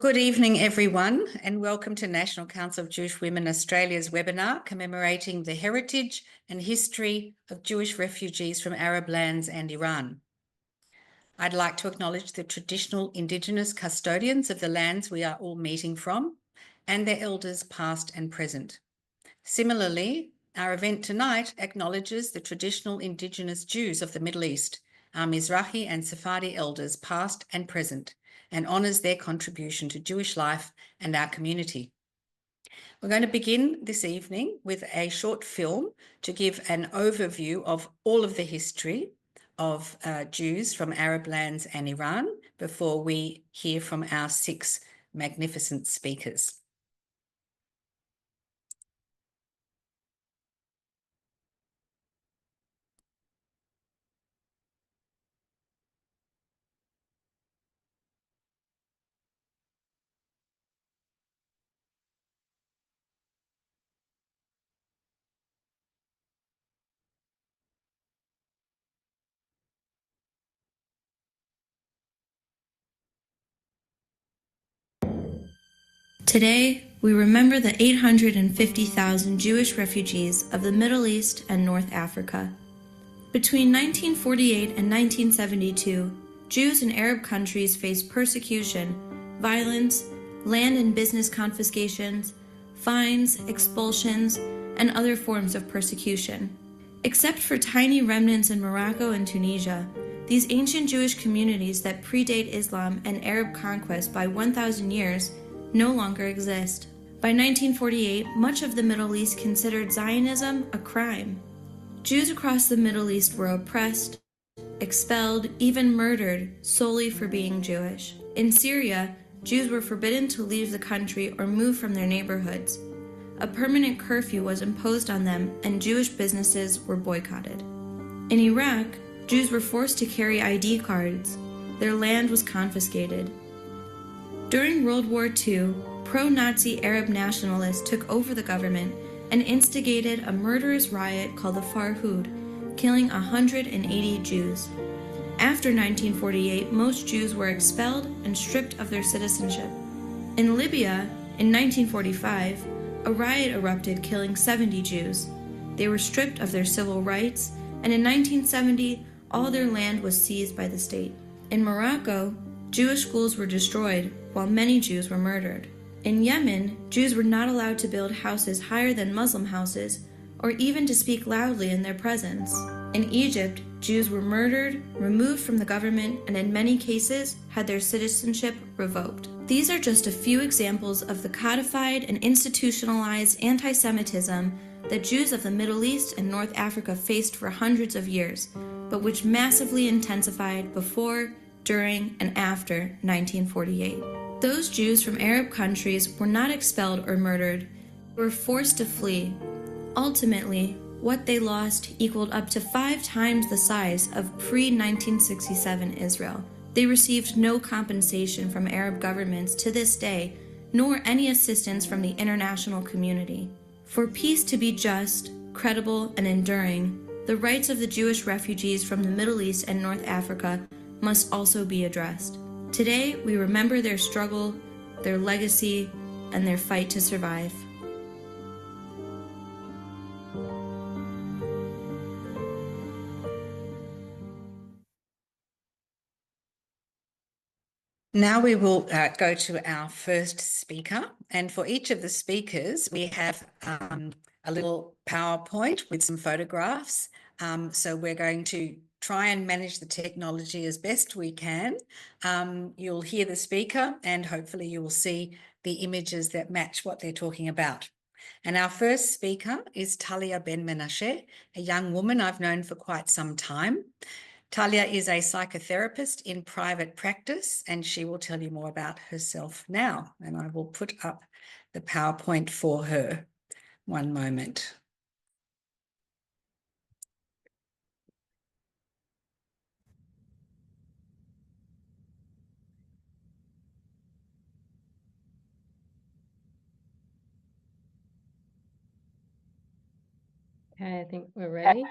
Good evening, everyone, and welcome to National Council of Jewish Women Australia's webinar commemorating the heritage and history of Jewish refugees from Arab lands and Iran. I'd like to acknowledge the traditional Indigenous custodians of the lands we are all meeting from and their elders past and present. Similarly, our event tonight acknowledges the traditional Indigenous Jews of the Middle East, our Mizrahi and Sephardi elders past and present, and honours their contribution to Jewish life and our community. We're going to begin this evening with a short film to give an overview of all of the history of Jews from Arab lands and Iran before we hear from our 6 magnificent speakers. Today, we remember the 850,000 Jewish refugees of the Middle East and North Africa. Between 1948 and 1972, Jews in Arab countries faced persecution, violence, land and business confiscations, fines, expulsions, and other forms of persecution. Except for tiny remnants in Morocco and Tunisia, these ancient Jewish communities that predate Islam and Arab conquest by 1,000 years no longer exist. By 1948, much of the Middle East considered Zionism a crime. Jews across the Middle East were oppressed, expelled, even murdered solely for being Jewish. In Syria, Jews were forbidden to leave the country or move from their neighborhoods. A permanent curfew was imposed on them, and Jewish businesses were boycotted. In Iraq, Jews were forced to carry ID cards. Their land was confiscated. During World War II, pro-Nazi Arab nationalists took over the government and instigated a murderous riot called the Farhud, killing 180 Jews. After 1948, most Jews were expelled and stripped of their citizenship. In Libya, in 1945, a riot erupted, killing 70 Jews. They were stripped of their civil rights, and in 1970, all their land was seized by the state. In Morocco, Jewish schools were destroyed, while many Jews were murdered. In Yemen, Jews were not allowed to build houses higher than Muslim houses, or even to speak loudly in their presence. In Egypt, Jews were murdered, removed from the government, and in many cases had their citizenship revoked. These are just a few examples of the codified and institutionalized anti-Semitism that Jews of the Middle East and North Africa faced for hundreds of years, but which massively intensified before, during, and after 1948. Those Jews from Arab countries were not expelled or murdered. They were forced to flee. Ultimately, what they lost equaled up to 5 times the size of pre-1967 Israel. They received no compensation from Arab governments to this day, nor any assistance from the international community. For peace to be just, credible, and enduring, the rights of the Jewish refugees from the Middle East and North Africa must also be addressed. Today, we remember their struggle, their legacy, and their fight to survive. Now we will go to our first speaker, and for each of the speakers, we have a little PowerPoint with some photographs. So we're going to try and manage the technology as best we can. You'll hear the speaker and hopefully you will see the images that match what they're talking about. And our first speaker is Talia Ben Menashe, a young woman I've known for quite some time. Talia is a psychotherapist in private practice, and she will tell you more about herself now. And I will put up the PowerPoint for her. One moment. Okay, I think we're ready.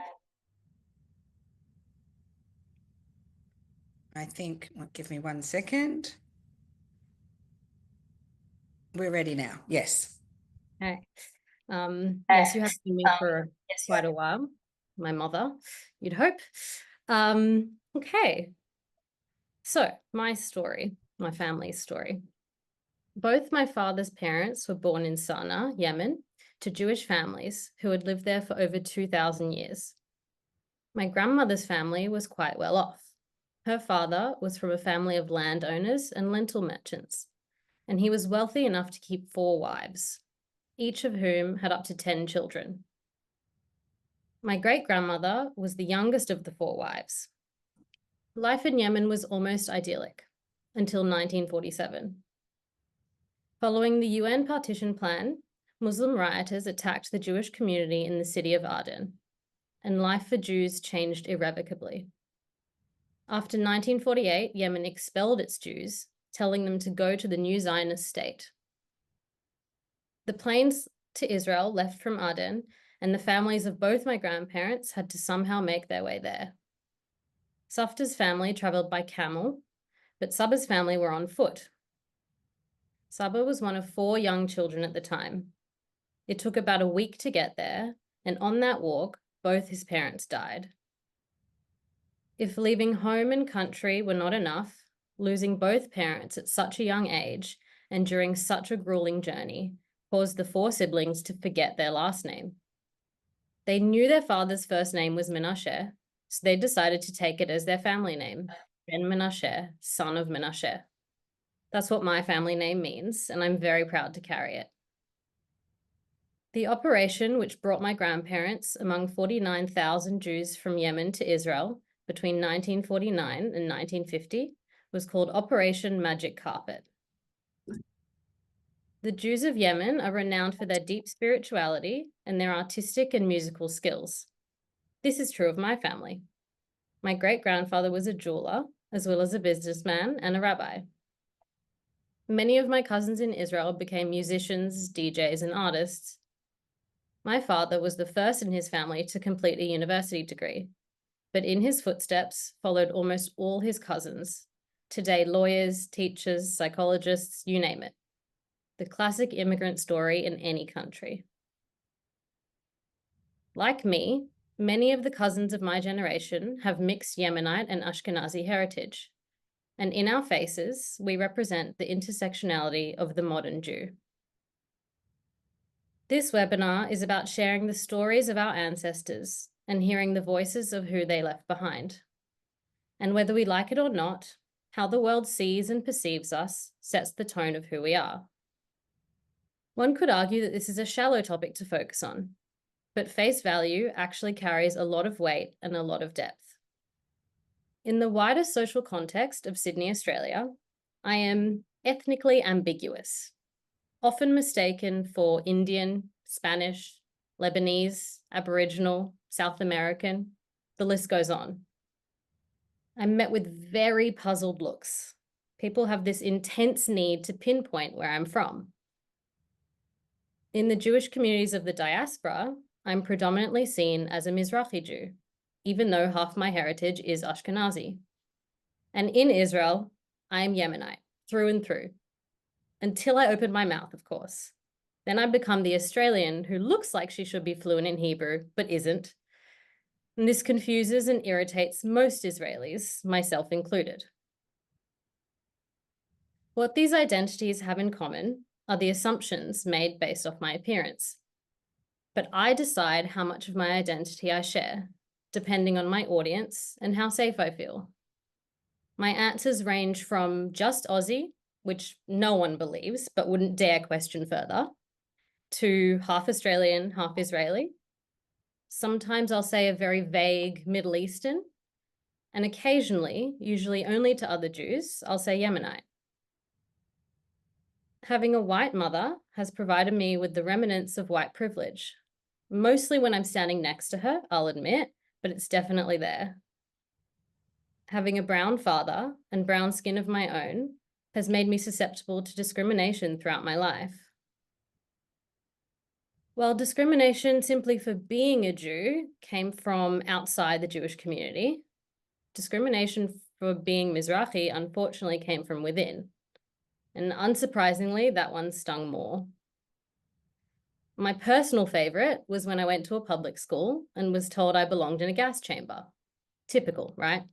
Give me 1 second. We're ready now. Yes. Okay. Yes, you have seen me for quite a while. My mother, you'd hope. Okay. So my story, my family's story. Both my father's parents were born in Sana'a, Yemen, to Jewish families who had lived there for over 2,000 years. My grandmother's family was quite well off. Her father was from a family of landowners and lentil merchants, and he was wealthy enough to keep 4 wives, each of whom had up to 10 children. My great-grandmother was the youngest of the 4 wives. Life in Yemen was almost idyllic until 1947. Following the UN partition plan, Muslim rioters attacked the Jewish community in the city of Aden, and life for Jews changed irrevocably. After 1948, Yemen expelled its Jews, telling them to go to the new Zionist state. The planes to Israel left from Aden, and the families of both my grandparents had to somehow make their way there. Safta's family traveled by camel, but Saba's family were on foot. Saba was one of 4 young children at the time. It took about a week to get there, and on that walk, both his parents died. If leaving home and country were not enough, losing both parents at such a young age and during such a grueling journey caused the 4 siblings to forget their last name. They knew their father's first name was Menashe, so they decided to take it as their family name, Ben Menashe, son of Menashe. That's what my family name means, and I'm very proud to carry it. The operation, which brought my grandparents among 49,000 Jews from Yemen to Israel between 1949 and 1950, was called Operation Magic Carpet. The Jews of Yemen are renowned for their deep spirituality and their artistic and musical skills. This is true of my family. My great-grandfather was a jeweler, as well as a businessman and a rabbi. Many of my cousins in Israel became musicians, DJs, and artists. My father was the first in his family to complete a university degree, but in his footsteps followed almost all his cousins, today lawyers, teachers, psychologists, you name it. The classic immigrant story in any country. Like me, many of the cousins of my generation have mixed Yemenite and Ashkenazi heritage, and in our faces, we represent the intersectionality of the modern Jew. This webinar is about sharing the stories of our ancestors and hearing the voices of who they left behind. And whether we like it or not, how the world sees and perceives us sets the tone of who we are. One could argue that this is a shallow topic to focus on, but face value actually carries a lot of weight and a lot of depth. In the wider social context of Sydney, Australia, I am ethnically ambiguous, often mistaken for Indian, Spanish, Lebanese, Aboriginal, South American, the list goes on. I'm met with very puzzled looks. People have this intense need to pinpoint where I'm from. In the Jewish communities of the diaspora, I'm predominantly seen as a Mizrahi Jew, even though half my heritage is Ashkenazi. And in Israel, I am Yemenite, through and through. Until I open my mouth, of course. Then I become the Australian who looks like she should be fluent in Hebrew, but isn't. And this confuses and irritates most Israelis, myself included. What these identities have in common are the assumptions made based off my appearance. But I decide how much of my identity I share, depending on my audience and how safe I feel. My answers range from just Aussie, which no one believes, but wouldn't dare question further, to half Australian, half Israeli. Sometimes I'll say a very vague Middle Eastern, and occasionally, usually only to other Jews, I'll say Yemenite. Having a white mother has provided me with the remnants of white privilege, mostly when I'm standing next to her, I'll admit, but it's definitely there. Having a brown father and brown skin of my own has made me susceptible to discrimination throughout my life. While discrimination simply for being a Jew came from outside the Jewish community, discrimination for being Mizrahi unfortunately came from within. And unsurprisingly, that one stung more. My personal favorite was when I went to a public school and was told I belonged in a gas chamber. Typical, right?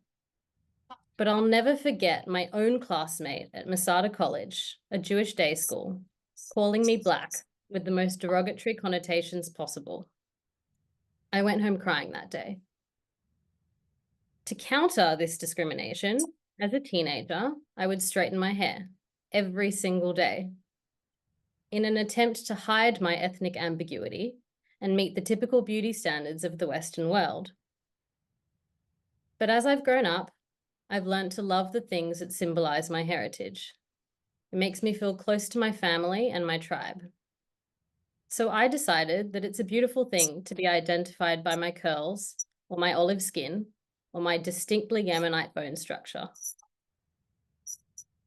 But I'll never forget my own classmate at Masada College, a Jewish day school, calling me black with the most derogatory connotations possible. I went home crying that day. To counter this discrimination, as a teenager, I would straighten my hair every single day in an attempt to hide my ethnic ambiguity and meet the typical beauty standards of the Western world. But as I've grown up, I've learned to love the things that symbolize my heritage. It makes me feel close to my family and my tribe. So I decided that it's a beautiful thing to be identified by my curls or my olive skin or my distinctly Yemenite bone structure.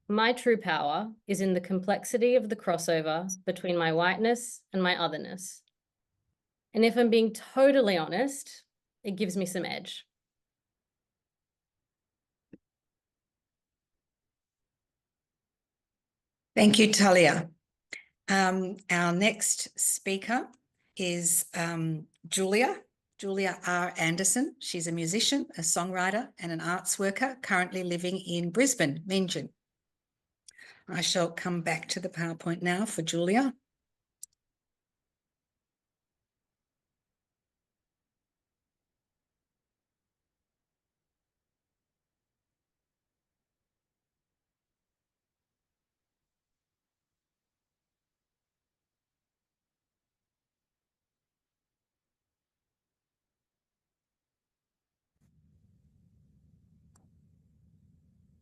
My true power is in the complexity of the crossover between my whiteness and my otherness. And if I'm being totally honest, it gives me some edge. Thank you, Talia. Our next speaker is Julia R. Anderson. She's a musician, a songwriter, and an arts worker currently living in Brisbane, Meanjin. I shall come back to the PowerPoint now for Julia.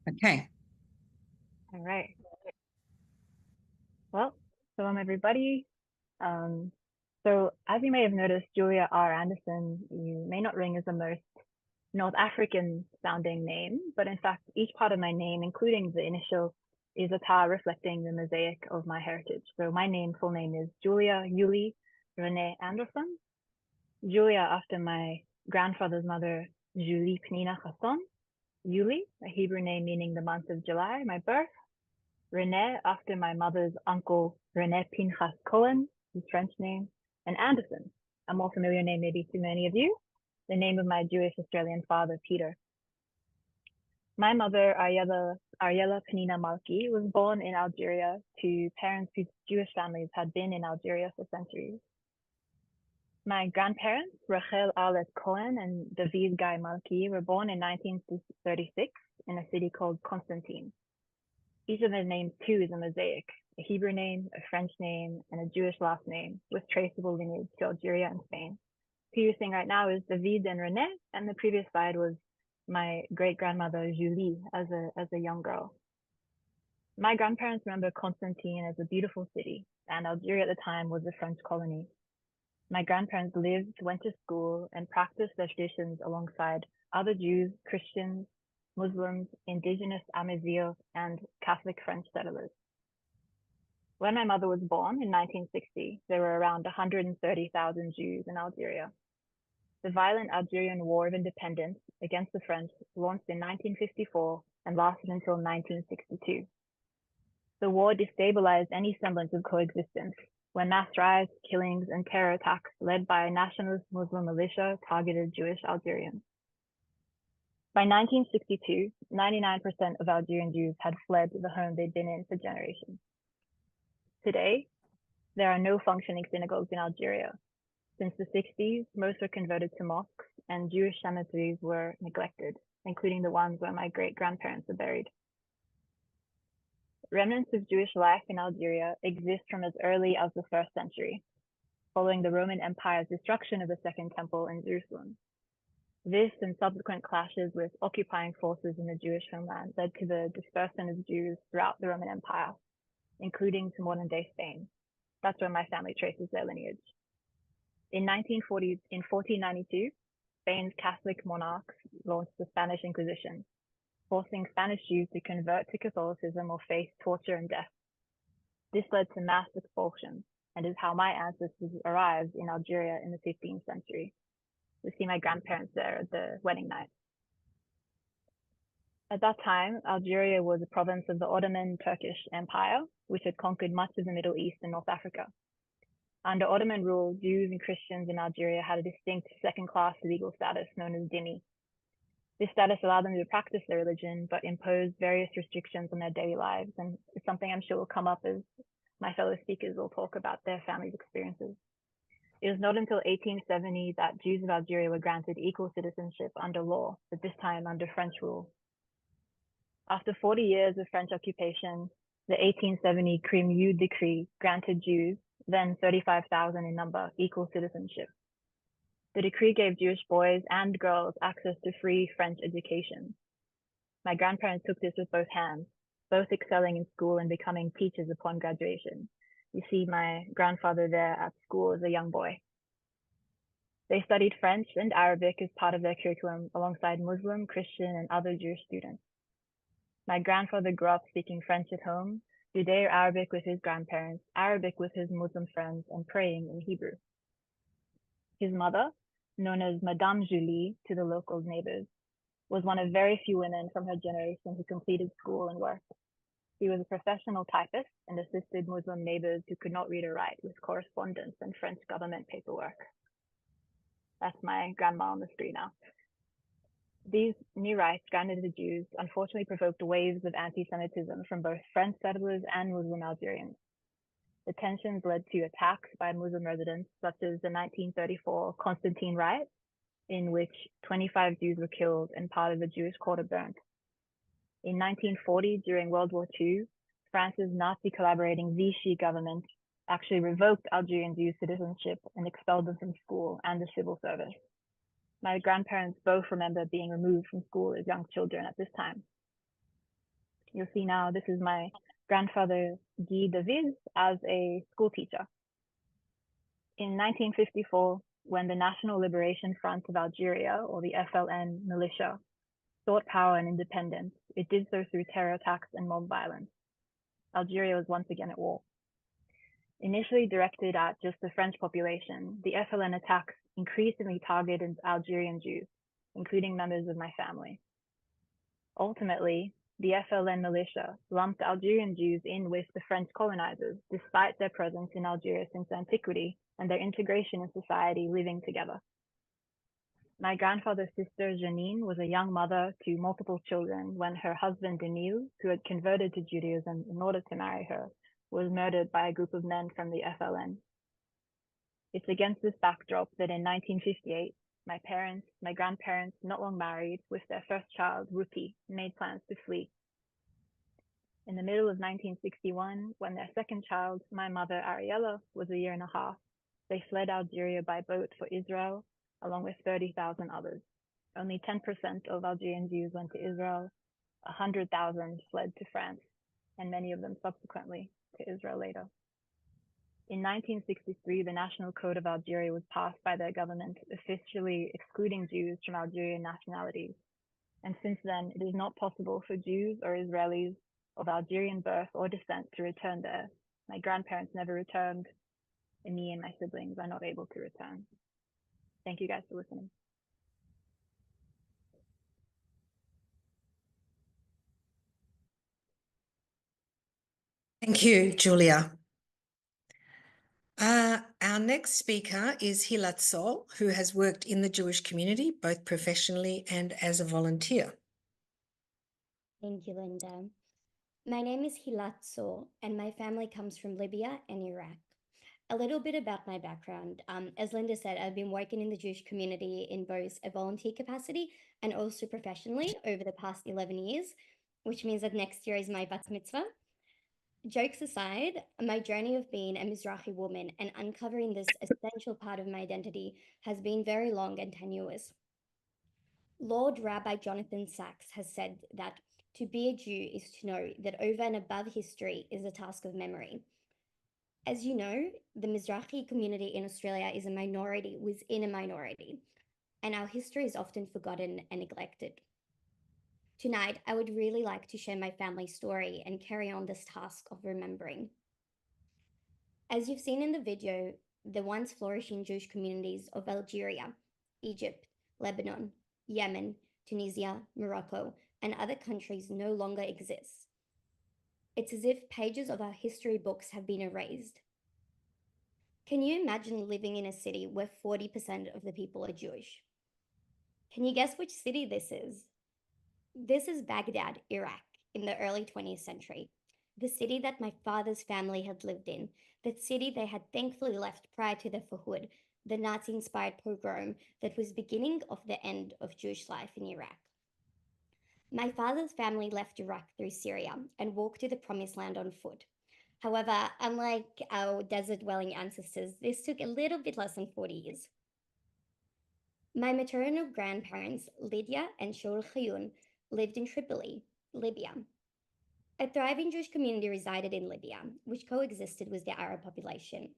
Okay. All right. Well, shalom everybody. So as you may have noticed, Julia R. Anderson, you may not ring as the most North African sounding name, but in fact, each part of my name, including the initial, is a tar reflecting the mosaic of my heritage. So my full name is Julia Yuli Renee Anderson. Julia after my grandfather's mother, Julie Pnina Chasson. Yuli, a Hebrew name meaning the month of July, my birth. Renee after my mother's uncle, Renee Pinchas Cohen, his French name, and Anderson, a more familiar name maybe to many of you, the name of my Jewish Australian father, Peter. My mother, Ariella Penina Malki, was born in Algeria to parents whose Jewish families had been in Algeria for centuries. My grandparents, Rachel Arlet Cohen and David Guy Malki, were born in 1936 in a city called Constantine. Each of their names, too, is a mosaic, a Hebrew name, a French name, and a Jewish last name with traceable lineage to Algeria and Spain. Who you're seeing right now is David and Renee, and the previous slide was my great-grandmother, Julie, as a young girl. My grandparents remember Constantine as a beautiful city, and Algeria at the time was a French colony. My grandparents lived, went to school, and practiced their traditions alongside other Jews, Christians, Muslims, indigenous Amazigh, and Catholic French settlers. When my mother was born in 1960, there were around 130,000 Jews in Algeria. The violent Algerian War of Independence against the French launched in 1954 and lasted until 1962. The war destabilized any semblance of coexistence when mass riots, killings, and terror attacks led by a nationalist Muslim militia targeted Jewish Algerians. By 1962, 99% of Algerian Jews had fled the home they'd been in for generations. Today, there are no functioning synagogues in Algeria. Since the 60s, most were converted to mosques, and Jewish cemeteries were neglected, including the ones where my great-grandparents were buried. Remnants of Jewish life in Algeria exist from as early as the 1st century, following the Roman Empire's destruction of the Second Temple in Jerusalem. This and subsequent clashes with occupying forces in the Jewish homeland led to the dispersion of Jews throughout the Roman Empire, including to modern-day Spain. That's where my family traces their lineage. In 1492, Spain's Catholic monarchs launched the Spanish Inquisition, forcing Spanish Jews to convert to Catholicism or face torture and death. This led to mass expulsion and is how my ancestors arrived in Algeria in the 15th century. We see my grandparents there at the wedding night. At that time, Algeria was a province of the Ottoman Turkish Empire, which had conquered much of the Middle East and North Africa. Under Ottoman rule, Jews and Christians in Algeria had a distinct second-class legal status known as dhimmi. This status allowed them to practice their religion, but imposed various restrictions on their daily lives, and it's something I'm sure will come up as my fellow speakers will talk about their families' experiences. It was not until 1870 that Jews of Algeria were granted equal citizenship under law, but this time under French rule. After 40 years of French occupation, the 1870 Crémieux Decree granted Jews, then 35,000 in number, equal citizenship. The decree gave Jewish boys and girls access to free French education. My grandparents took this with both hands, both excelling in school and becoming teachers upon graduation. You see my grandfather there at school as a young boy. They studied French and Arabic as part of their curriculum alongside Muslim, Christian, and other Jewish students. My grandfather grew up speaking French at home, Judeo-Arabic with his grandparents, Arabic with his Muslim friends, and praying in Hebrew. His mother, known as Madame Julie to the local neighbors, was one of very few women from her generation who completed school and work. She was a professional typist and assisted Muslim neighbors who could not read or write with correspondence and French government paperwork. That's my grandma on the screen now. These new rights granted to Jews unfortunately provoked waves of anti-Semitism from both French settlers and Muslim Algerians. The tensions led to attacks by Muslim residents, such as the 1934 Constantine riot, in which 25 Jews were killed and part of the Jewish quarter burnt. In 1940, during World War II, France's Nazi collaborating Vichy government actually revoked Algerian Jews' citizenship and expelled them from school and the civil service. My grandparents both remember being removed from school as young children at this time. You'll see now, this is my grandfather, Guy David, as a school teacher. In 1954, when the National Liberation Front of Algeria, or the FLN militia, sought power and independence, it did so through terror attacks and mob violence. Algeria was once again at war. Initially directed at just the French population, the FLN attacks increasingly targeted Algerian Jews, including members of my family. Ultimately, the FLN militia lumped Algerian Jews in with the French colonizers, despite their presence in Algeria since antiquity and their integration in society living together. My grandfather's sister, Janine, was a young mother to multiple children when her husband, Emile, who had converted to Judaism in order to marry her, was murdered by a group of men from the FLN. It's against this backdrop that in 1958, my grandparents, not long married, with their first child, Rupi, made plans to flee. In the middle of 1961, when their second child, my mother, Ariella, was a year and a half, they fled Algeria by boat for Israel, along with 30,000 others. Only 10% of Algerian Jews went to Israel, 100,000 fled to France, and many of them subsequently to Israel later. In 1963, the National Code of Algeria was passed by their government, officially excluding Jews from Algerian nationalities. And since then, it is not possible for Jews or Israelis of Algerian birth or descent to return there. My grandparents never returned, and me and my siblings are not able to return. Thank you guys for listening. Thank you, Julia. Our next speaker is Hilat Sol, who has worked in the Jewish community, both professionally and as a volunteer. Thank you, Linda. My name is Hilat Sol, and my family comes from Libya and Iraq. A little bit about my background. As Linda said, I've been working in the Jewish community in both a volunteer capacity and also professionally over the past 11 years, which means that next year is my bat mitzvah. Jokes aside, my journey of being a Mizrahi woman and uncovering this essential part of my identity has been very long and tenuous. Lord Rabbi Jonathan Sachs has said that to be a Jew is to know that over and above history is a task of memory. As you know, the Mizrahi community in Australia is a minority within a minority, and our history is often forgotten and neglected. Tonight, I would really like to share my family story and carry on this task of remembering. As you've seen in the video, the once flourishing Jewish communities of Algeria, Egypt, Lebanon, Yemen, Tunisia, Morocco, and other countries no longer exist. It's as if pages of our history books have been erased. Can you imagine living in a city where 40% of the people are Jewish? Can you guess which city this is? This is Baghdad, Iraq, in the early 20th century, the city that my father's family had lived in, the city they had thankfully left prior to the Fuhud, the Nazi-inspired pogrom that was beginning of the end of Jewish life in Iraq. My father's family left Iraq through Syria and walked to the Promised Land on foot. However, unlike our desert-dwelling ancestors, this took a little bit less than 40 years. My maternal grandparents, Lydia and Shaul Khayun, lived in Tripoli, Libya. A thriving Jewish community resided in Libya, which coexisted with the Arab population.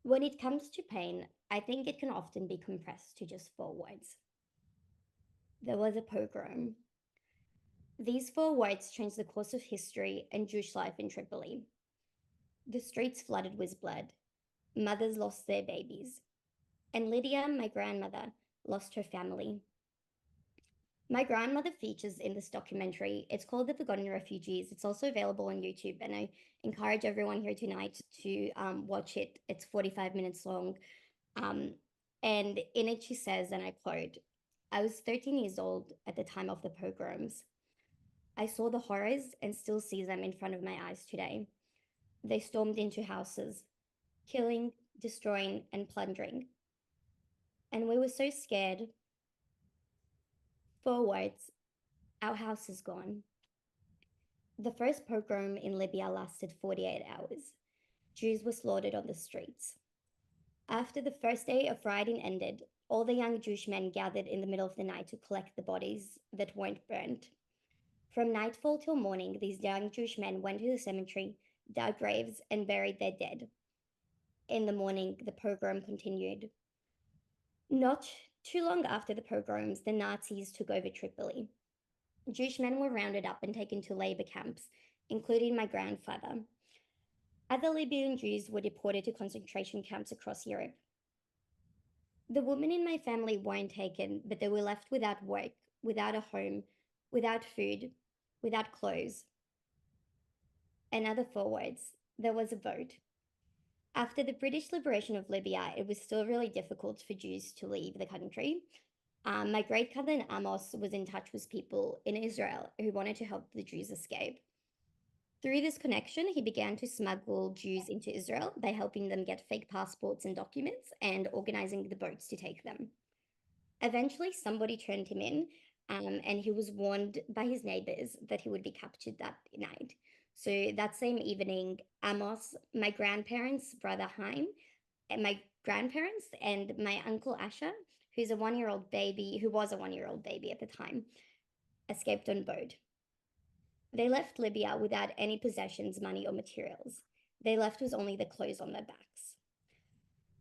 When it comes to pain, I think it can often be compressed to just 4 words. There was a pogrom. These 4 words changed the course of history and Jewish life in Tripoli. The streets flooded with blood. Mothers lost their babies. And Lydia, my grandmother, lost her family. My grandmother features in this documentary. It's called The Forgotten Refugees. It's also available on YouTube, and I encourage everyone here tonight to watch it. It's 45 minutes long. And in it, she says, and I quote, "I was 13 years old at the time of the pogroms. I saw the horrors and still see them in front of my eyes today. They stormed into houses, killing, destroying, and plundering. And we were so scared. 4 words, our house is gone." The first pogrom in Libya lasted 48 hours. Jews were slaughtered on the streets. After the first day of rioting ended, all the young Jewish men gathered in the middle of the night to collect the bodies that weren't burnt. From nightfall till morning, these young Jewish men went to the cemetery, dug graves, and buried their dead. In the morning, the pogrom continued. Not too long after the pogroms, the Nazis took over Tripoli. Jewish men were rounded up and taken to labor camps, including my grandfather. Other Libyan Jews were deported to concentration camps across Europe. The women in my family weren't taken, but they were left without work, without a home, without food, without clothes. Another 4 words, there was a vote. After the British liberation of Libya, it was still really difficult for Jews to leave the country. My great cousin Amos was in touch with people in Israel who wanted to help the Jews escape. Through this connection, he began to smuggle Jews into Israel by helping them get fake passports and documents and organizing the boats to take them. Eventually, somebody turned him in, and he was warned by his neighbors that he would be captured that night. So that same evening, Amos, my grandparents' brother Haim, and my grandparents and my uncle Asher, who was a 1-year-old baby at the time, escaped on boat. They left Libya without any possessions, money, or materials. They left with only the clothes on their backs.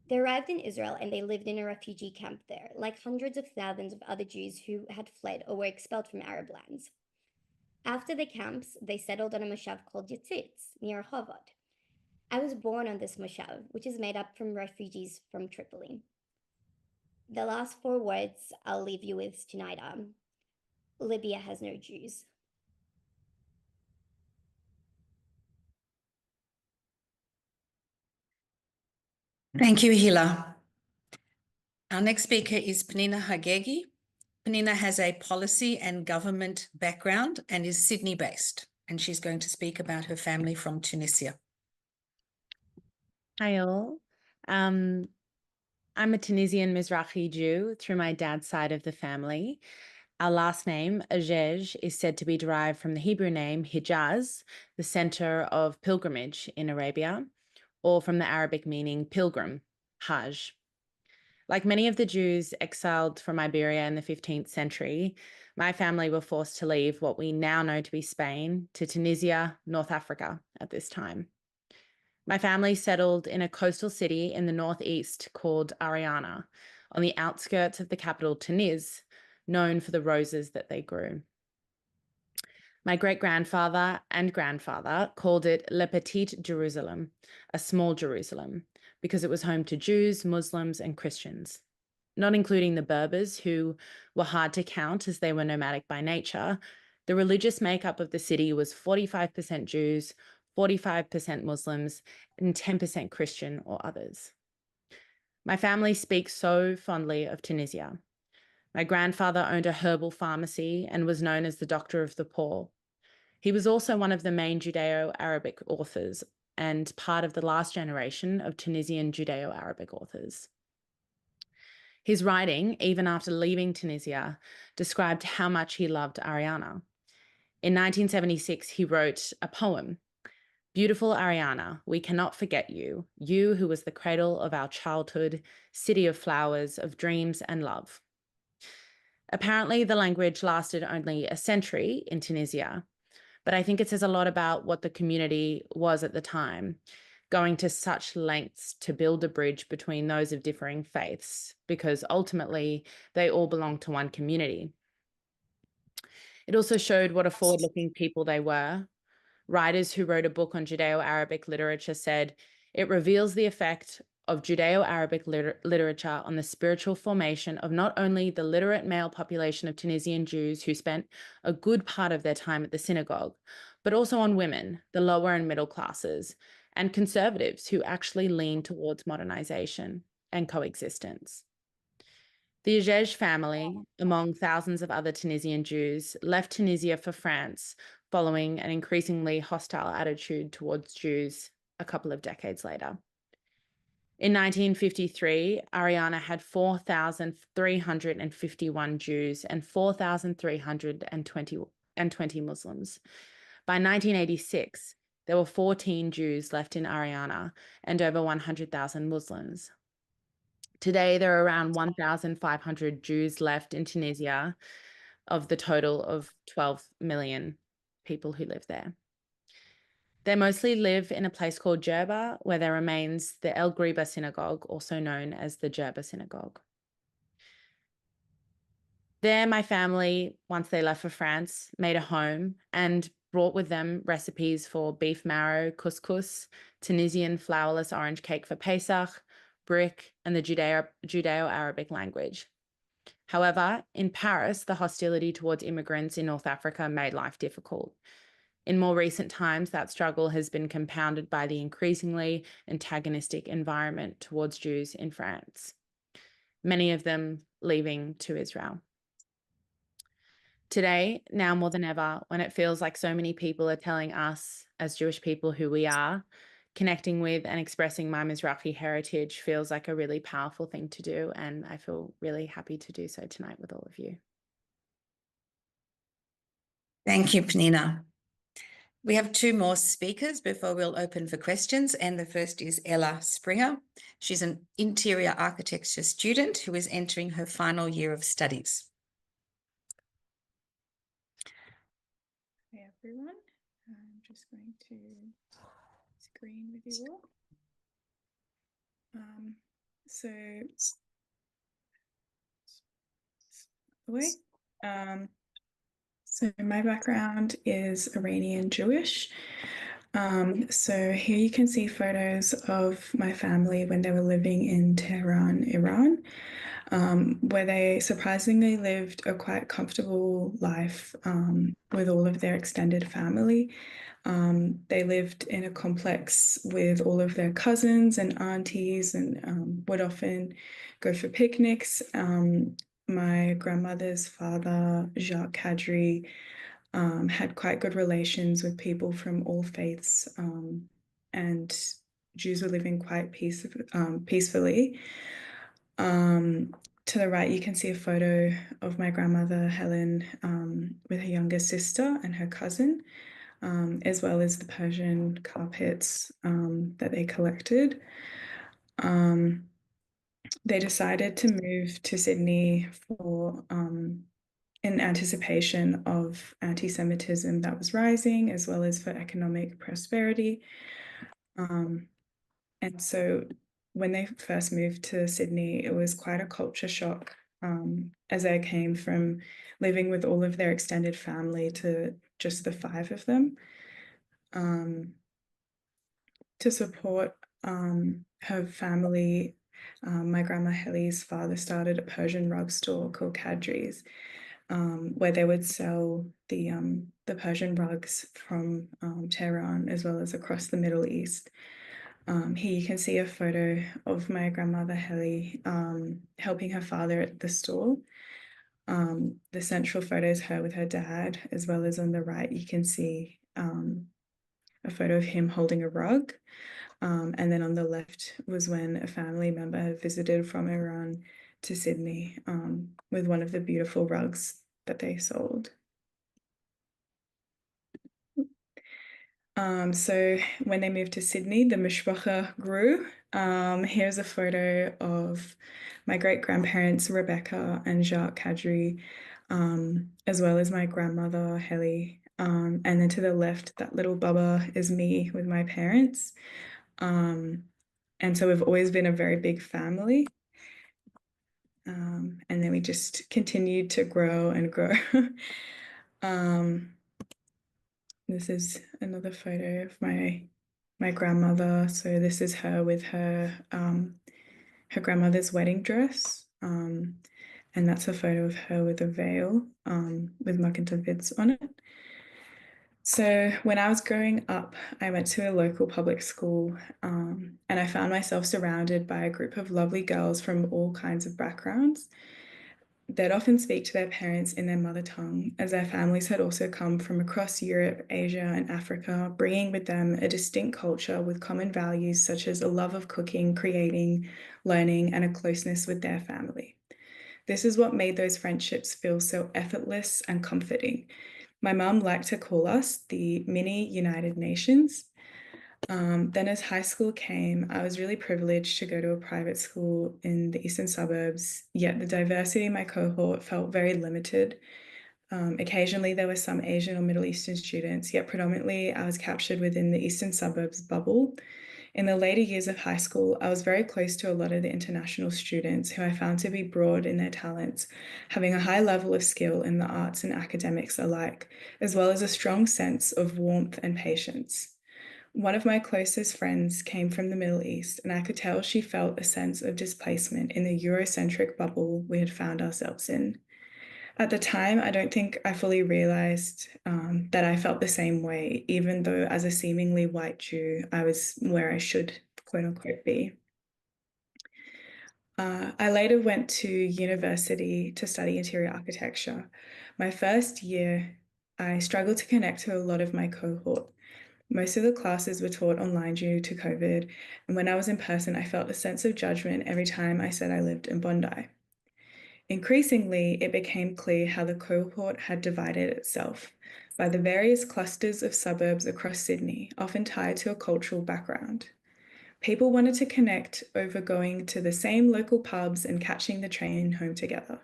They arrived in Israel and they lived in a refugee camp there, like hundreds of thousands of other Jews who had fled or were expelled from Arab lands. After the camps, they settled on a moshav called Yitzitz, near Rehovot. I was born on this moshav, which is made up from refugees from Tripoli. The last 4 words I'll leave you with tonight are, Libya has no Jews. Thank you, Hila. Our next speaker is Penina Hagegi. Penina has a policy and government background and is Sydney-based, and she's going to speak about her family from Tunisia. Hi all. I'm a Tunisian Mizrahi Jew through my dad's side of the family. Our last name, Ajej, is said to be derived from the Hebrew name Hijaz, the center of pilgrimage in Arabia, or from the Arabic meaning pilgrim, Hajj. Like many of the Jews exiled from Iberia in the 15th century, my family were forced to leave what we now know to be Spain to Tunisia, North Africa at this time. My family settled in a coastal city in the northeast called Ariana, on the outskirts of the capital Tunis, known for the roses that they grew. My great-grandfather and grandfather called it Le Petit Jerusalem, a small Jerusalem, because it was home to Jews, Muslims, and Christians. not including the Berbers, who were hard to count as they were nomadic by nature, the religious makeup of the city was 45% Jews, 45% Muslims, and 10% Christian or others. My family speaks so fondly of Tunisia. My grandfather owned a herbal pharmacy and was known as the doctor of the poor. He was also one of the main Judeo-Arabic authors and part of the last generation of Tunisian Judeo-Arabic authors. His writing, even after leaving Tunisia, described how much he loved Ariana. In 1976, he wrote a poem, "Beautiful Ariana, we cannot forget you, you who was the cradle of our childhood, city of flowers, of dreams and love." Apparently, the language lasted only a century in Tunisia, but I think it says a lot about what the community was at the time, going to such lengths to build a bridge between those of differing faiths, because ultimately they all belonged to one community. It also showed what a forward-looking people they were. Writers who wrote a book on Judeo-Arabic literature said, "It reveals the effect of Judeo-Arabic literature on the spiritual formation of not only the literate male population of Tunisian Jews who spent a good part of their time at the synagogue, but also on women, the lower and middle classes, and conservatives who actually lean towards modernization and coexistence." The Ajej family, among thousands of other Tunisian Jews, left Tunisia for France following an increasingly hostile attitude towards Jews a couple of decades later. In 1953, Ariana had 4,351 Jews and 4,320 Muslims. By 1986, there were 14 Jews left in Ariana and over 100,000 Muslims. Today, there are around 1,500 Jews left in Tunisia of the total of 12 million people who live there. They mostly live in a place called Djerba, where there remains the El Griba synagogue, also known as the Djerba synagogue. There, my family, once they left for France, made a home and brought with them recipes for beef marrow, couscous, Tunisian flourless orange cake for Pesach, brick, and the Judeo-Arabic language. However, in Paris, the hostility towards immigrants in North Africa made life difficult. In more recent times, that struggle has been compounded by the increasingly antagonistic environment towards Jews in France, many of them leaving to Israel. Today, now more than ever, when it feels like so many people are telling us as Jewish people who we are, connecting with and expressing my Mizrahi heritage feels like a really powerful thing to do, and I feel really happy to do so tonight with all of you. Thank you, Pnina. We have two more speakers before we'll open for questions, and the first is Ella Springer. She's an interior architecture student who is entering her final year of studies. Hi everyone, I'm just going to screen with you all. So my background is Iranian Jewish. So here you can see photos of my family when they were living in Tehran, Iran, where they surprisingly lived a quite comfortable life with all of their extended family. They lived in a complex with all of their cousins and aunties and would often go for picnics. My grandmother's father, Jacques Kadri, had quite good relations with people from all faiths, and Jews were living quite peacefully. To the right, you can see a photo of my grandmother, Helen, with her younger sister and her cousin, as well as the Persian carpets that they collected. They decided to move to Sydney for in anticipation of anti-Semitism that was rising, as well as for economic prosperity. And so when they first moved to Sydney, it was quite a culture shock, as they came from living with all of their extended family to just the 5 of them. To support her family, My grandma Heli's father started a Persian rug store called Kadri's, where they would sell the Persian rugs from Tehran as well as across the Middle East. Here you can see a photo of my grandmother Heli helping her father at the store. The central photo is her with her dad, as well as on the right you can see a photo of him holding a rug. And then on the left was when a family member had visited from Iran to Sydney with one of the beautiful rugs that they sold. So when they moved to Sydney, the mishpacha grew. Here's a photo of my great-grandparents, Rebecca and Jacques Kadri, as well as my grandmother, Heli. And then to the left, that little bubba is me with my parents. And so we've always been a very big family. And then we just continued to grow and grow. This is another photo of my grandmother. So this is her with her her grandmother's wedding dress. And that's a photo of her with a veil with Makintavids on it. So when I was growing up, I went to a local public school and I found myself surrounded by a group of lovely girls from all kinds of backgrounds. They'd often speak to their parents in their mother tongue, as their families had also come from across Europe, Asia, and Africa, bringing with them a distinct culture with common values such as a love of cooking, creating, learning, and a closeness with their family. This is what made those friendships feel so effortless and comforting. My mum liked to call us the mini United Nations. Then as high school came, I was really privileged to go to a private school in the eastern suburbs, yet the diversity in my cohort felt very limited. Occasionally there were some Asian or Middle Eastern students, yet predominantly I was captured within the eastern suburbs bubble. In the later years of high school, I was very close to a lot of the international students who I found to be broad in their talents, having a high level of skill in the arts and academics alike, as well as a strong sense of warmth and patience. One of my closest friends came from the Middle East, and I could tell she felt a sense of displacement in the Eurocentric bubble we had found ourselves in. At the time, I don't think I fully realized that I felt the same way, even though as a seemingly white Jew, I was where I should, quote unquote, be. I later went to university to study interior architecture. My first year, I struggled to connect to a lot of my cohort. Most of the classes were taught online due to COVID, and when I was in person, I felt a sense of judgment every time I said I lived in Bondi. Increasingly, it became clear how the cohort had divided itself by the various clusters of suburbs across Sydney, often tied to a cultural background. People wanted to connect over going to the same local pubs and catching the train home together.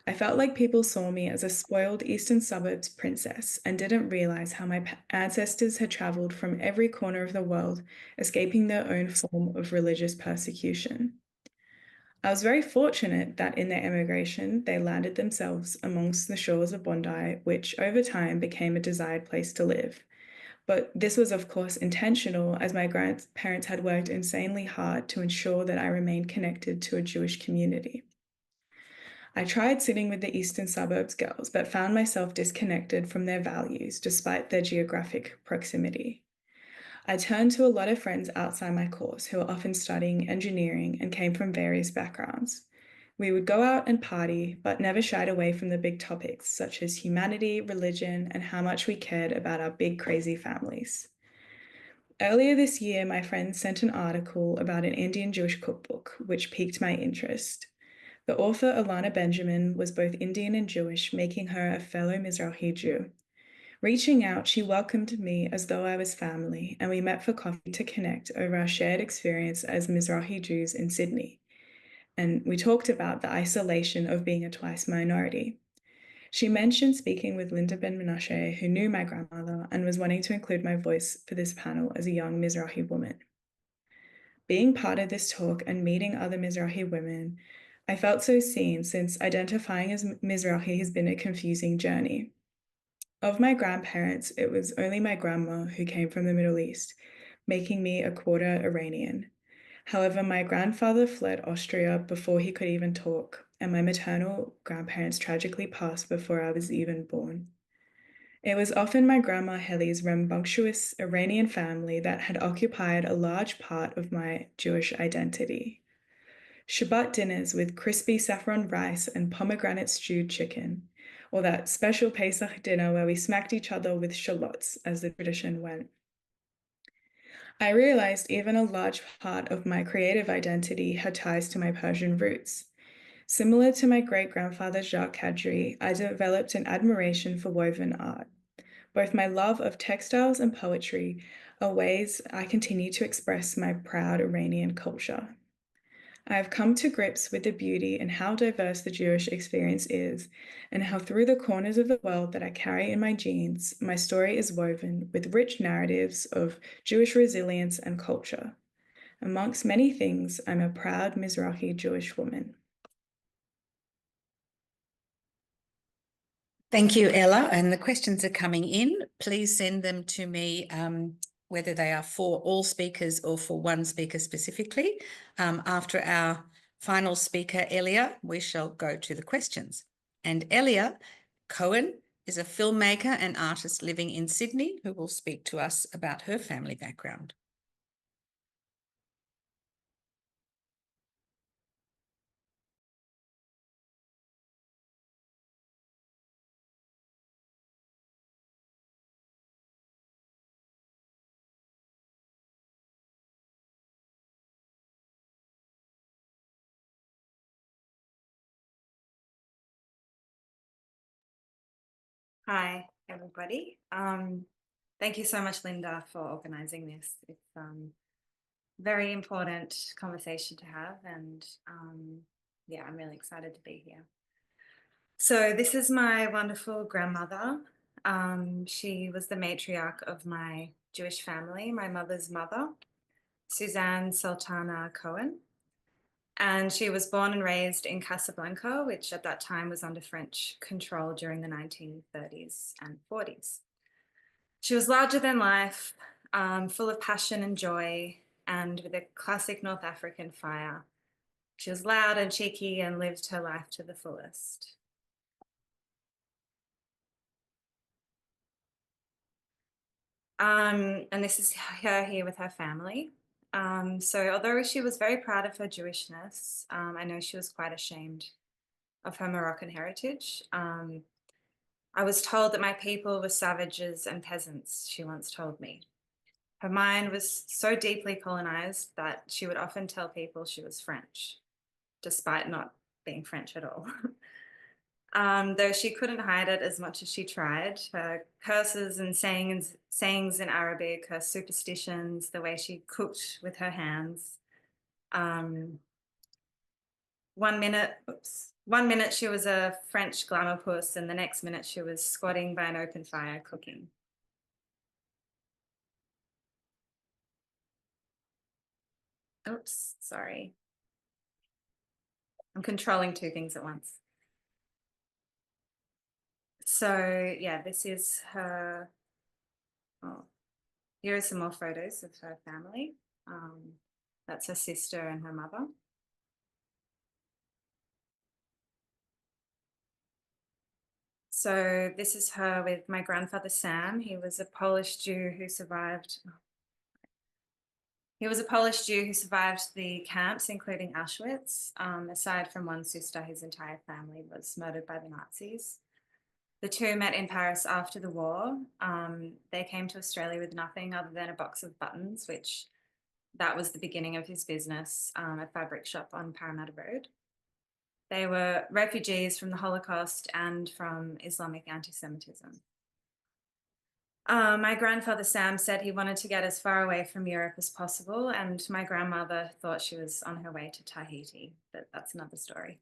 I felt like people saw me as a spoiled eastern suburbs princess and didn't realize how my ancestors had traveled from every corner of the world, escaping their own form of religious persecution. I was very fortunate that in their emigration, they landed themselves amongst the shores of Bondi, which over time became a desired place to live. But this was, of course, intentional, as my grandparents had worked insanely hard to ensure that I remained connected to a Jewish community. I tried sitting with the eastern suburbs girls, but found myself disconnected from their values despite their geographic proximity. I turned to a lot of friends outside my course who were often studying engineering and came from various backgrounds. We would go out and party, but never shied away from the big topics such as humanity, religion, and how much we cared about our big, crazy families. Earlier this year, my friend sent an article about an Indian Jewish cookbook, which piqued my interest. The author, Alana Benjamin, was both Indian and Jewish, making her a fellow Mizrahi Jew. Reaching out, she welcomed me as though I was family, and we met for coffee to connect over our shared experience as Mizrahi Jews in Sydney. And we talked about the isolation of being a twice minority. She mentioned speaking with Linda Ben Menashe, who knew my grandmother and was wanting to include my voice for this panel as a young Mizrahi woman. Being part of this talk and meeting other Mizrahi women, I felt so seen, since identifying as Mizrahi has been a confusing journey. Of my grandparents, it was only my grandma who came from the Middle East, making me a quarter Iranian. However, my grandfather fled Austria before he could even talk, and my maternal grandparents tragically passed before I was even born. It was often my grandma Heli's rambunctious Iranian family that had occupied a large part of my Jewish identity. Shabbat dinners with crispy saffron rice and pomegranate stewed chicken, or that special Pesach dinner where we smacked each other with shallots, as the tradition went. I realized even a large part of my creative identity had ties to my Persian roots. Similar to my great-grandfather Jacques Kadri, I developed an admiration for woven art. Both my love of textiles and poetry are ways I continue to express my proud Iranian culture. I have come to grips with the beauty and how diverse the Jewish experience is, and how through the corners of the world that I carry in my genes, my story is woven with rich narratives of Jewish resilience and culture. Amongst many things, I'm a proud Mizrahi Jewish woman. Thank you, Ella. And the questions are coming in. Please send them to me, whether they are for all speakers or for one speaker specifically. After our final speaker, Elia, we shall go to the questions. And Elia Cohen is a filmmaker and artist living in Sydney who will speak to us about her family background. Hi, everybody. Thank you so much, Linda, for organising this. It's very important conversation to have, and yeah, I'm really excited to be here. So this is my wonderful grandmother. She was the matriarch of my Jewish family, my mother's mother, Suzanne Sultana Cohen. And she was born and raised in Casablanca, which at that time was under French control during the 1930s and 40s. She was larger than life, full of passion and joy, and with a classic North African fire. She was loud and cheeky and lived her life to the fullest. And this is her here with her family. So although she was very proud of her Jewishness, I know she was quite ashamed of her Moroccan heritage. I was told that my people were savages and peasants, she once told me. Her mind was so deeply colonized that she would often tell people she was French, despite not being French at all. Though she couldn't hide it as much as she tried, her curses and sayings in Arabic, her superstitions, the way she cooked with her hands. One minute she was a French glamour puss, and the next minute she was squatting by an open fire cooking. Oops, sorry. I'm controlling two things at once. So yeah, this is her. Oh, here are some more photos of her family. That's her sister and her mother. So this is her with my grandfather Sam. He was a Polish Jew who survived. He was a Polish Jew who survived the camps, including Auschwitz. Aside from one sister, his entire family was murdered by the Nazis. The two met in Paris after the war. They came to Australia with nothing other than a box of buttons, which that was the beginning of his business, a fabric shop on Parramatta Road. They were refugees from the Holocaust and from Islamic anti-Semitism. My grandfather Sam said he wanted to get as far away from Europe as possible, and my grandmother thought she was on her way to Tahiti, but that's another story.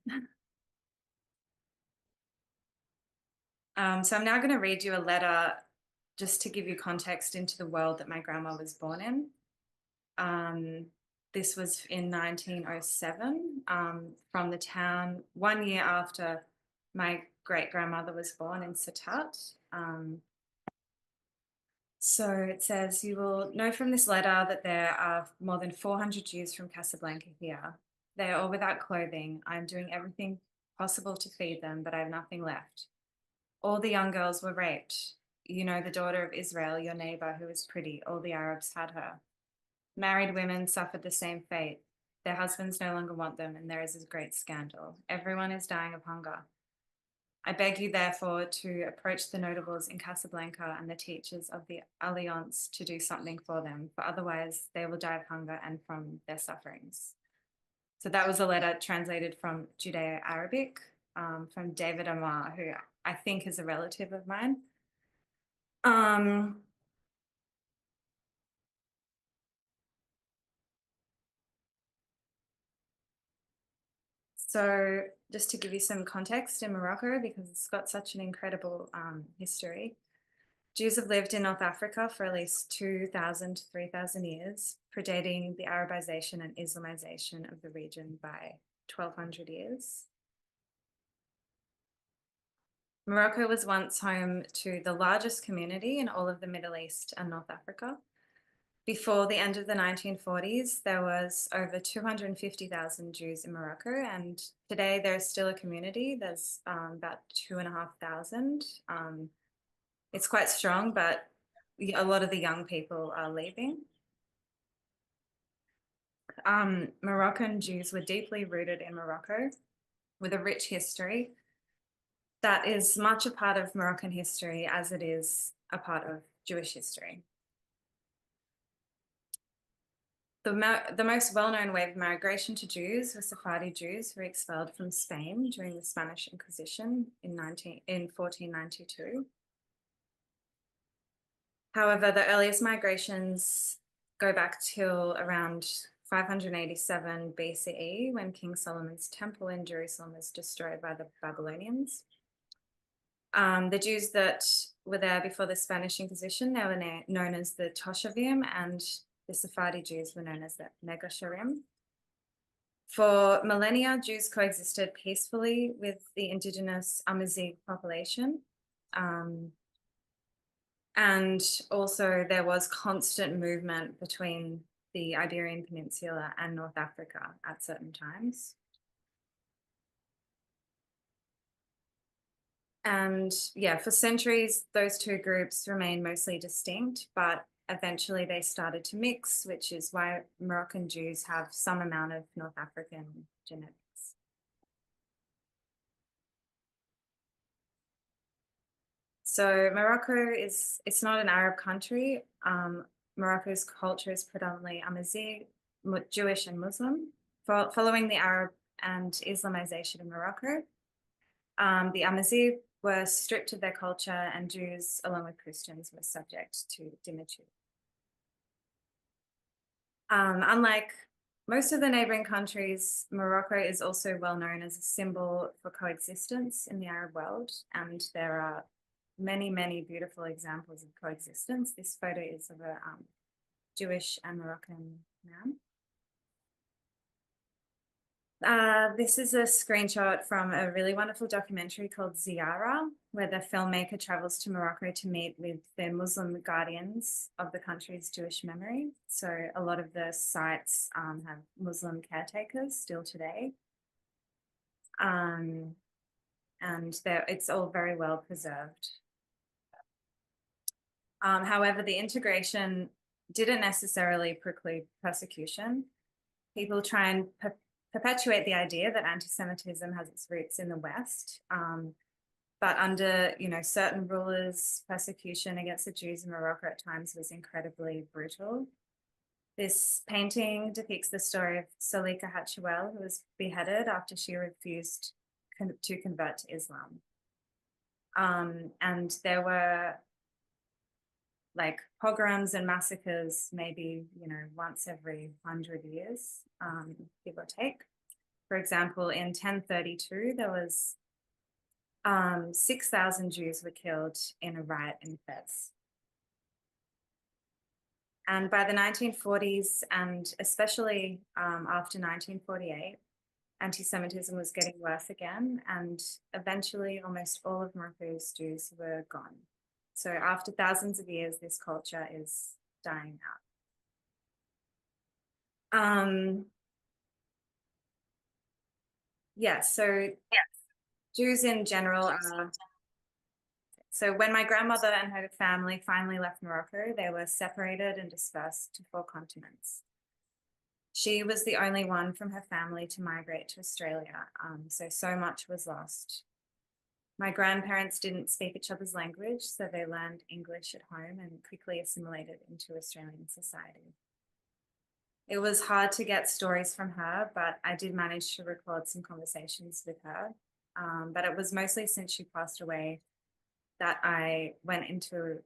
So I'm now going to read you a letter just to give you context into the world that my grandma was born in. This was in 1907 from the town 1 year after my great-grandmother was born in Satat. So it says, you will know from this letter that there are more than 400 Jews from Casablanca here. They are all without clothing. I'm doing everything possible to feed them, but I have nothing left. All the young girls were raped. You know, the daughter of Israel, your neighbor, who was pretty. All the Arabs had her. Married women suffered the same fate. Their husbands no longer want them, and there is a great scandal. Everyone is dying of hunger. I beg you, therefore, to approach the notables in Casablanca and the teachers of the Alliance to do something for them, for otherwise they will die of hunger and from their sufferings. So that was a letter translated from Judeo-Arabic from David Amar, who I think is a relative of mine. So just to give you some context in Morocco, because it's got such an incredible history, Jews have lived in North Africa for at least 2,000 to 3,000 years, predating the Arabization and Islamization of the region by 1,200 years. Morocco was once home to the largest community in all of the Middle East and North Africa. Before the end of the 1940s, there was over 250,000 Jews in Morocco, and today there's still a community. There's about 2,500. It's quite strong, but a lot of the young people are leaving. Moroccan Jews were deeply rooted in Morocco with a rich history that is much a part of Moroccan history as it is a part of Jewish history. The most well-known wave of migration to Jews were Sephardi Jews who were expelled from Spain during the Spanish Inquisition in 1492. However, the earliest migrations go back till around 587 BCE, when King Solomon's temple in Jerusalem was destroyed by the Babylonians. The Jews that were there before the Spanish Inquisition, they were known as the Toshavim, and the Sephardi Jews were known as the Megasharim. For millennia, Jews coexisted peacefully with the indigenous Amazigh population. And also there was constant movement between the Iberian Peninsula and North Africa at certain times. And yeah, for centuries, those two groups remained mostly distinct, but eventually they started to mix, which is why Moroccan Jews have some amount of North African genetics. So Morocco it's not an Arab country. Morocco's culture is predominantly Amazigh, Jewish and Muslim. Following the Arab and Islamization of Morocco, the Amazigh were stripped of their culture, and Jews, along with Christians, were subject to dimitude. Unlike most of the neighboring countries, Morocco is also well known as a symbol for coexistence in the Arab world, and there are many, many beautiful examples of coexistence. This photo is of a Jewish and Moroccan man. This is a screenshot from a really wonderful documentary called Ziyara, where the filmmaker travels to Morocco to meet with the Muslim guardians of the country's Jewish memory. So a lot of the sites have Muslim caretakers still today. And it's all very well preserved. However, the integration didn't necessarily preclude persecution. People try and perpetuate the idea that anti-Semitism has its roots in the West, but under certain rulers, persecution against the Jews in Morocco at times was incredibly brutal. This painting depicts the story of Salika Hatchwell, who was beheaded after she refused to convert to Islam. And there were like pogroms and massacres maybe once every 100 years, give or take. For example, in 1032 there was 6,000 Jews were killed in a riot in Fez. And by the 1940s, and especially after 1948, anti-Semitism was getting worse again, and eventually almost all of Morocco's Jews were gone. So after thousands of years, this culture is dying out. Yeah, so Jews in general are, so when my grandmother and her family finally left Morocco, they were separated and dispersed to 4 continents. She was the only one from her family to migrate to Australia, so much was lost. My grandparents didn't speak each other's language, so they learned English at home and quickly assimilated into Australian society. It was hard to get stories from her, but I did manage to record some conversations with her. But it was mostly since she passed away that I went into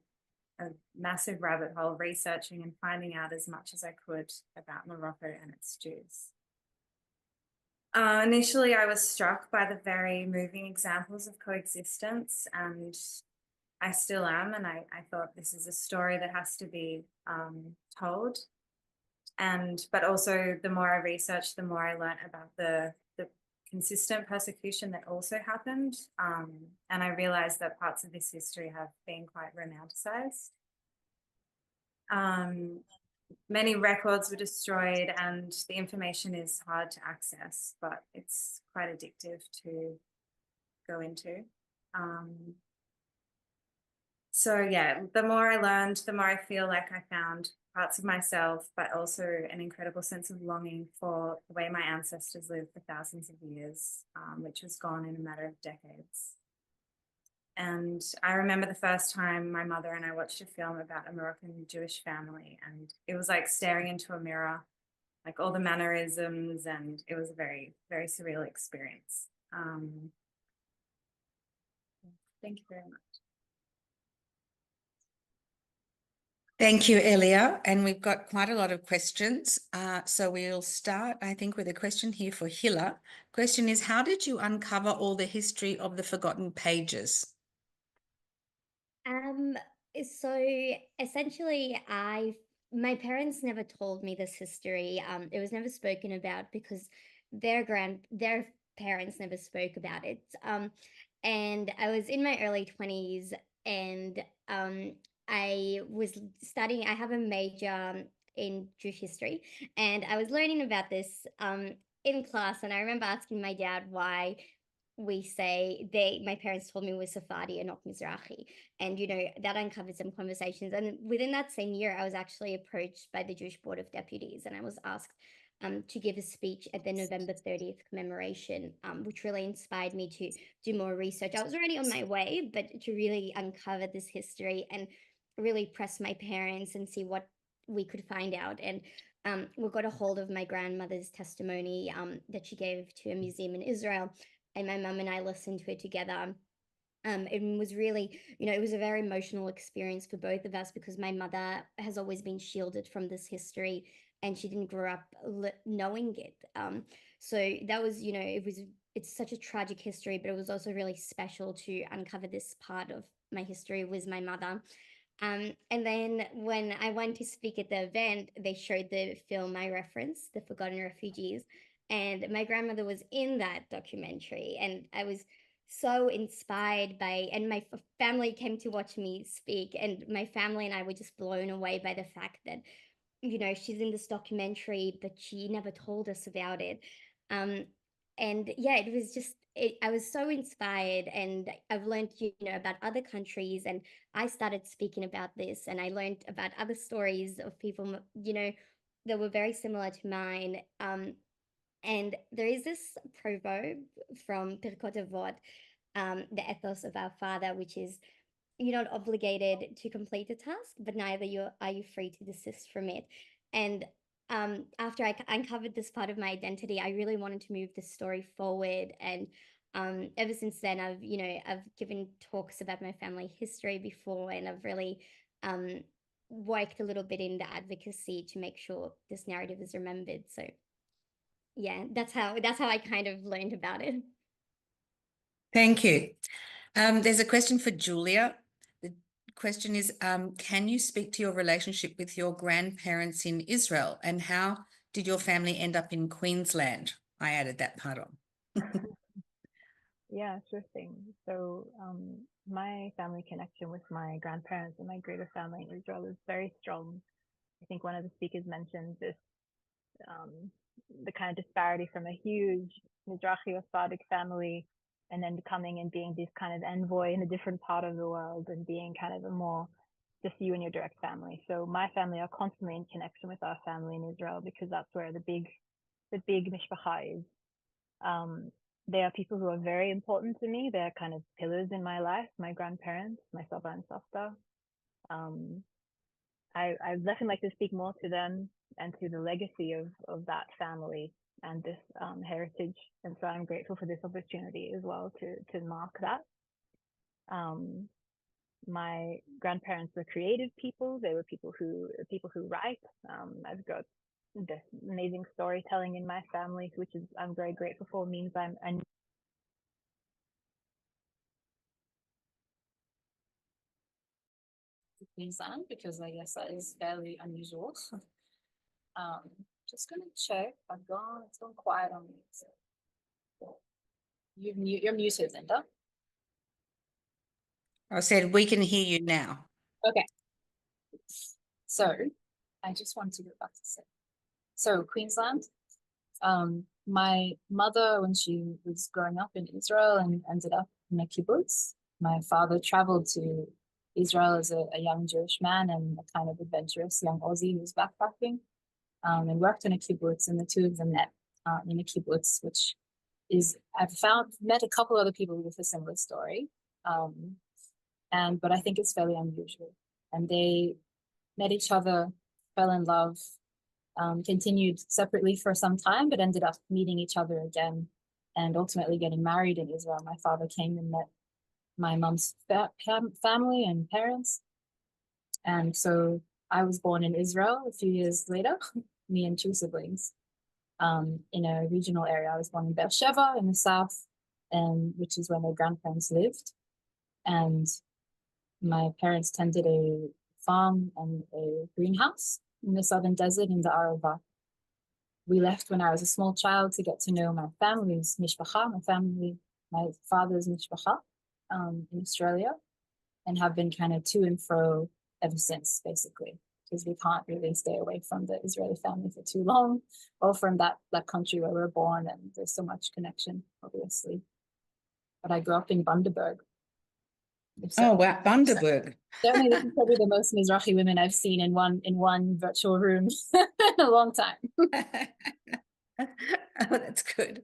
a massive rabbit hole researching and finding out as much as I could about Morocco and its Jews. Initially, I was struck by the very moving examples of coexistence, and I still am, and I thought this is a story that has to be told. But also the more I researched, the more I learned about the consistent persecution that also happened. And I realized that parts of this history have been quite romanticized. Many records were destroyed and the information is hard to access, but it's quite addictive to go into. So yeah, the more I learned, the more I feel like I found parts of myself, but also an incredible sense of longing for the way my ancestors lived for thousands of years, which was gone in a matter of decades. And I remember the first time my mother and I watched a film about a Moroccan Jewish family, and it was like staring into a mirror, like all the mannerisms, and it was a very, very surreal experience. Thank you very much. Thank you, Elia. And we've got quite a lot of questions. So we'll start, I think, with a question here for Hilla. Question is, how did you uncover all the history of the forgotten pages? So essentially, my parents never told me this history. It was never spoken about because their parents never spoke about it. And I was in my early 20s, and I was studying. I have a major in Jewish history, and I was learning about this in class. And I remember asking my dad why my parents told me was Sephardi and not Mizrahi. And, that uncovered some conversations. And within that same year, I was actually approached by the Jewish Board of Deputies, and I was asked to give a speech at the November 30th commemoration, which really inspired me to do more research. I was already on my way, but to really uncover this history and really press my parents and see what we could find out. And we got a hold of my grandmother's testimony that she gave to a museum in Israel, and my mum and I listened to it together. It was really, it was a very emotional experience for both of us because my mother has always been shielded from this history and she didn't grow up knowing it. So that was, it's such a tragic history, but it was also really special to uncover this part of my history with my mother. And then when I went to speak at the event, they showed the film I referenced, The Forgotten Refugees, and my grandmother was in that documentary, and I was so inspired by, and my family came to watch me speak, and my family and I were just blown away by the fact that, she's in this documentary, but she never told us about it. And yeah, it was just, I was so inspired, and I've learned, about other countries, and I started speaking about this, and I learned about other stories of people, that were very similar to mine. And there is this proverb from Pirkot Avot, the ethos of our father, which is, you're not obligated to complete a task, but neither are you free to desist from it. And after I uncovered this part of my identity, I really wanted to move the story forward. And ever since then, I've given talks about my family history before, and I've really worked a little bit in the advocacy to make sure this narrative is remembered. So yeah, that's how I kind of learned about it. Thank you. There's a question for Julia. The question is, can you speak to your relationship with your grandparents in Israel, and how did your family end up in Queensland? I added that part on. Yeah, sure thing. So my family connection with my grandparents and my greater family in Israel is very strong. I think one of the speakers mentioned this, the kind of disparity from a huge Mizrahi or Sephardic family and then coming and being this kind of envoy in a different part of the world and being kind of a more just you and your direct family. So my family are constantly in connection with our family in Israel because that's where the big mishpacha is. They are people who are very important to me. They're kind of pillars in my life, my grandparents, my Saba and Safta. I definitely like to speak more to them and to the legacy of that family and this heritage. And so I'm grateful for this opportunity as well to mark that. My grandparents were creative people. They were people who write. I've got this amazing storytelling in my family, which is I'm very grateful for. It means I'm Queensland, because I guess that is fairly unusual. Just gonna check. It's gone quiet on me. So you're muted, Linda. I said we can hear you now. Okay. So I just wanted to go back to say. So Queensland, my mother, when she was growing up in Israel and ended up in a kibbutz, my father traveled to Israel as a young Jewish man and a kind of adventurous young Aussie who was backpacking, and worked in a kibbutz, and the two of them met in a kibbutz, which is, met a couple other people with a similar story, but I think it's fairly unusual. And they met each other, fell in love, continued separately for some time, but ended up meeting each other again and ultimately getting married in Israel. My father came and met my mom's family and parents. And so I was born in Israel a few years later, me and two siblings, in a regional area. I was born in Beersheba in the south, which is where my grandparents lived. And my parents tended a farm and a greenhouse in the southern desert in the Arava. We left when I was a small child to get to know my family's mishpacha, my father's mishpacha, in Australia, and have been kind of to and fro ever since, basically, because we can't really stay away from the Israeli family for too long, or from that country where we're born, and there's so much connection, obviously. But I grew up in Bundaberg. Oh, wow, Bundaberg. Certainly, this is probably the most Mizrahi women I've seen in one virtual room in a long time. Oh, that's good.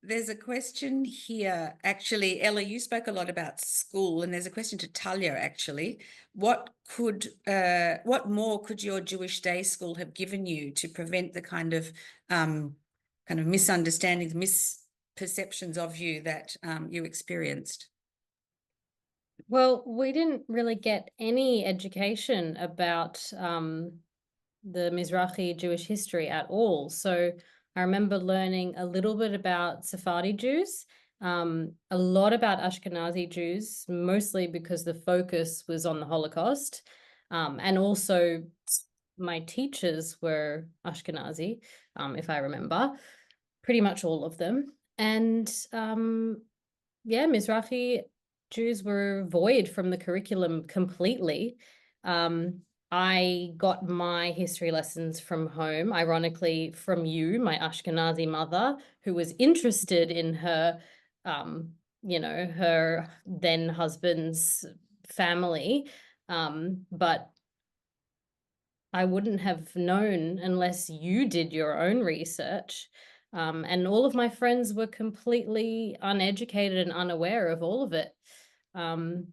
There's a question here. Actually, Ella, you spoke a lot about school, and there's a question to Talia, actually. What more could your Jewish day school have given you to prevent the kind of misunderstandings, misperceptions of you that you experienced? Well, we didn't really get any education about the Mizrahi Jewish history at all. So I remember learning a little bit about Sephardi Jews, a lot about Ashkenazi Jews, mostly because the focus was on the Holocaust. And also my teachers were Ashkenazi, if I remember, pretty much all of them. And yeah, Mizrahi Jews were void from the curriculum completely. I got my history lessons from home, ironically from you, my Ashkenazi mother, who was interested in her, her then husband's family. But I wouldn't have known unless you did your own research. And all of my friends were completely uneducated and unaware of all of it. And,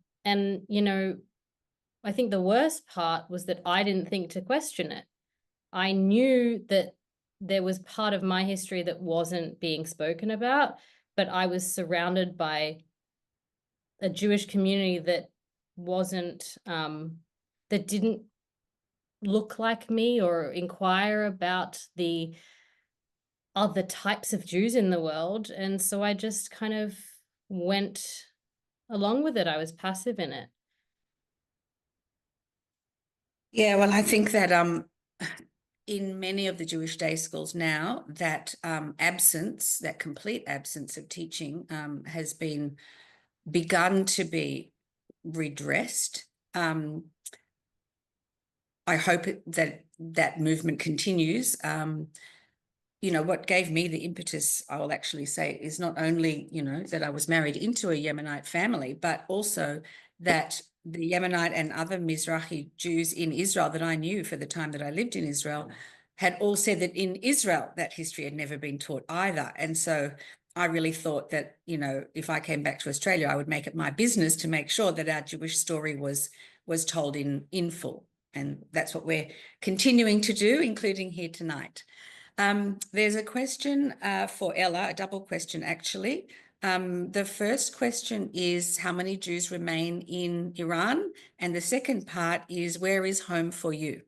I think the worst part was that I didn't think to question it. I knew that there was part of my history that wasn't being spoken about, but I was surrounded by a Jewish community that that didn't look like me or inquire about the other types of Jews in the world. And so I just kind of went along with it. I was passive in it. Yeah, well, I think that in many of the Jewish day schools now, that that complete absence of teaching has been begun to be redressed. I hope that movement continues. What gave me the impetus, I will actually say, is not only, that I was married into a Yemenite family, but also that the Yemenite and other Mizrahi Jews in Israel that I knew for the time that I lived in Israel had all said that in Israel that history had never been taught either. And so I really thought that, if I came back to Australia, I would make it my business to make sure that our Jewish story was told in full. And that's what we're continuing to do, including here tonight. There's a question for Ella, a double question actually. The first question is, how many Jews remain in Iran? And the second part is, where is home for you?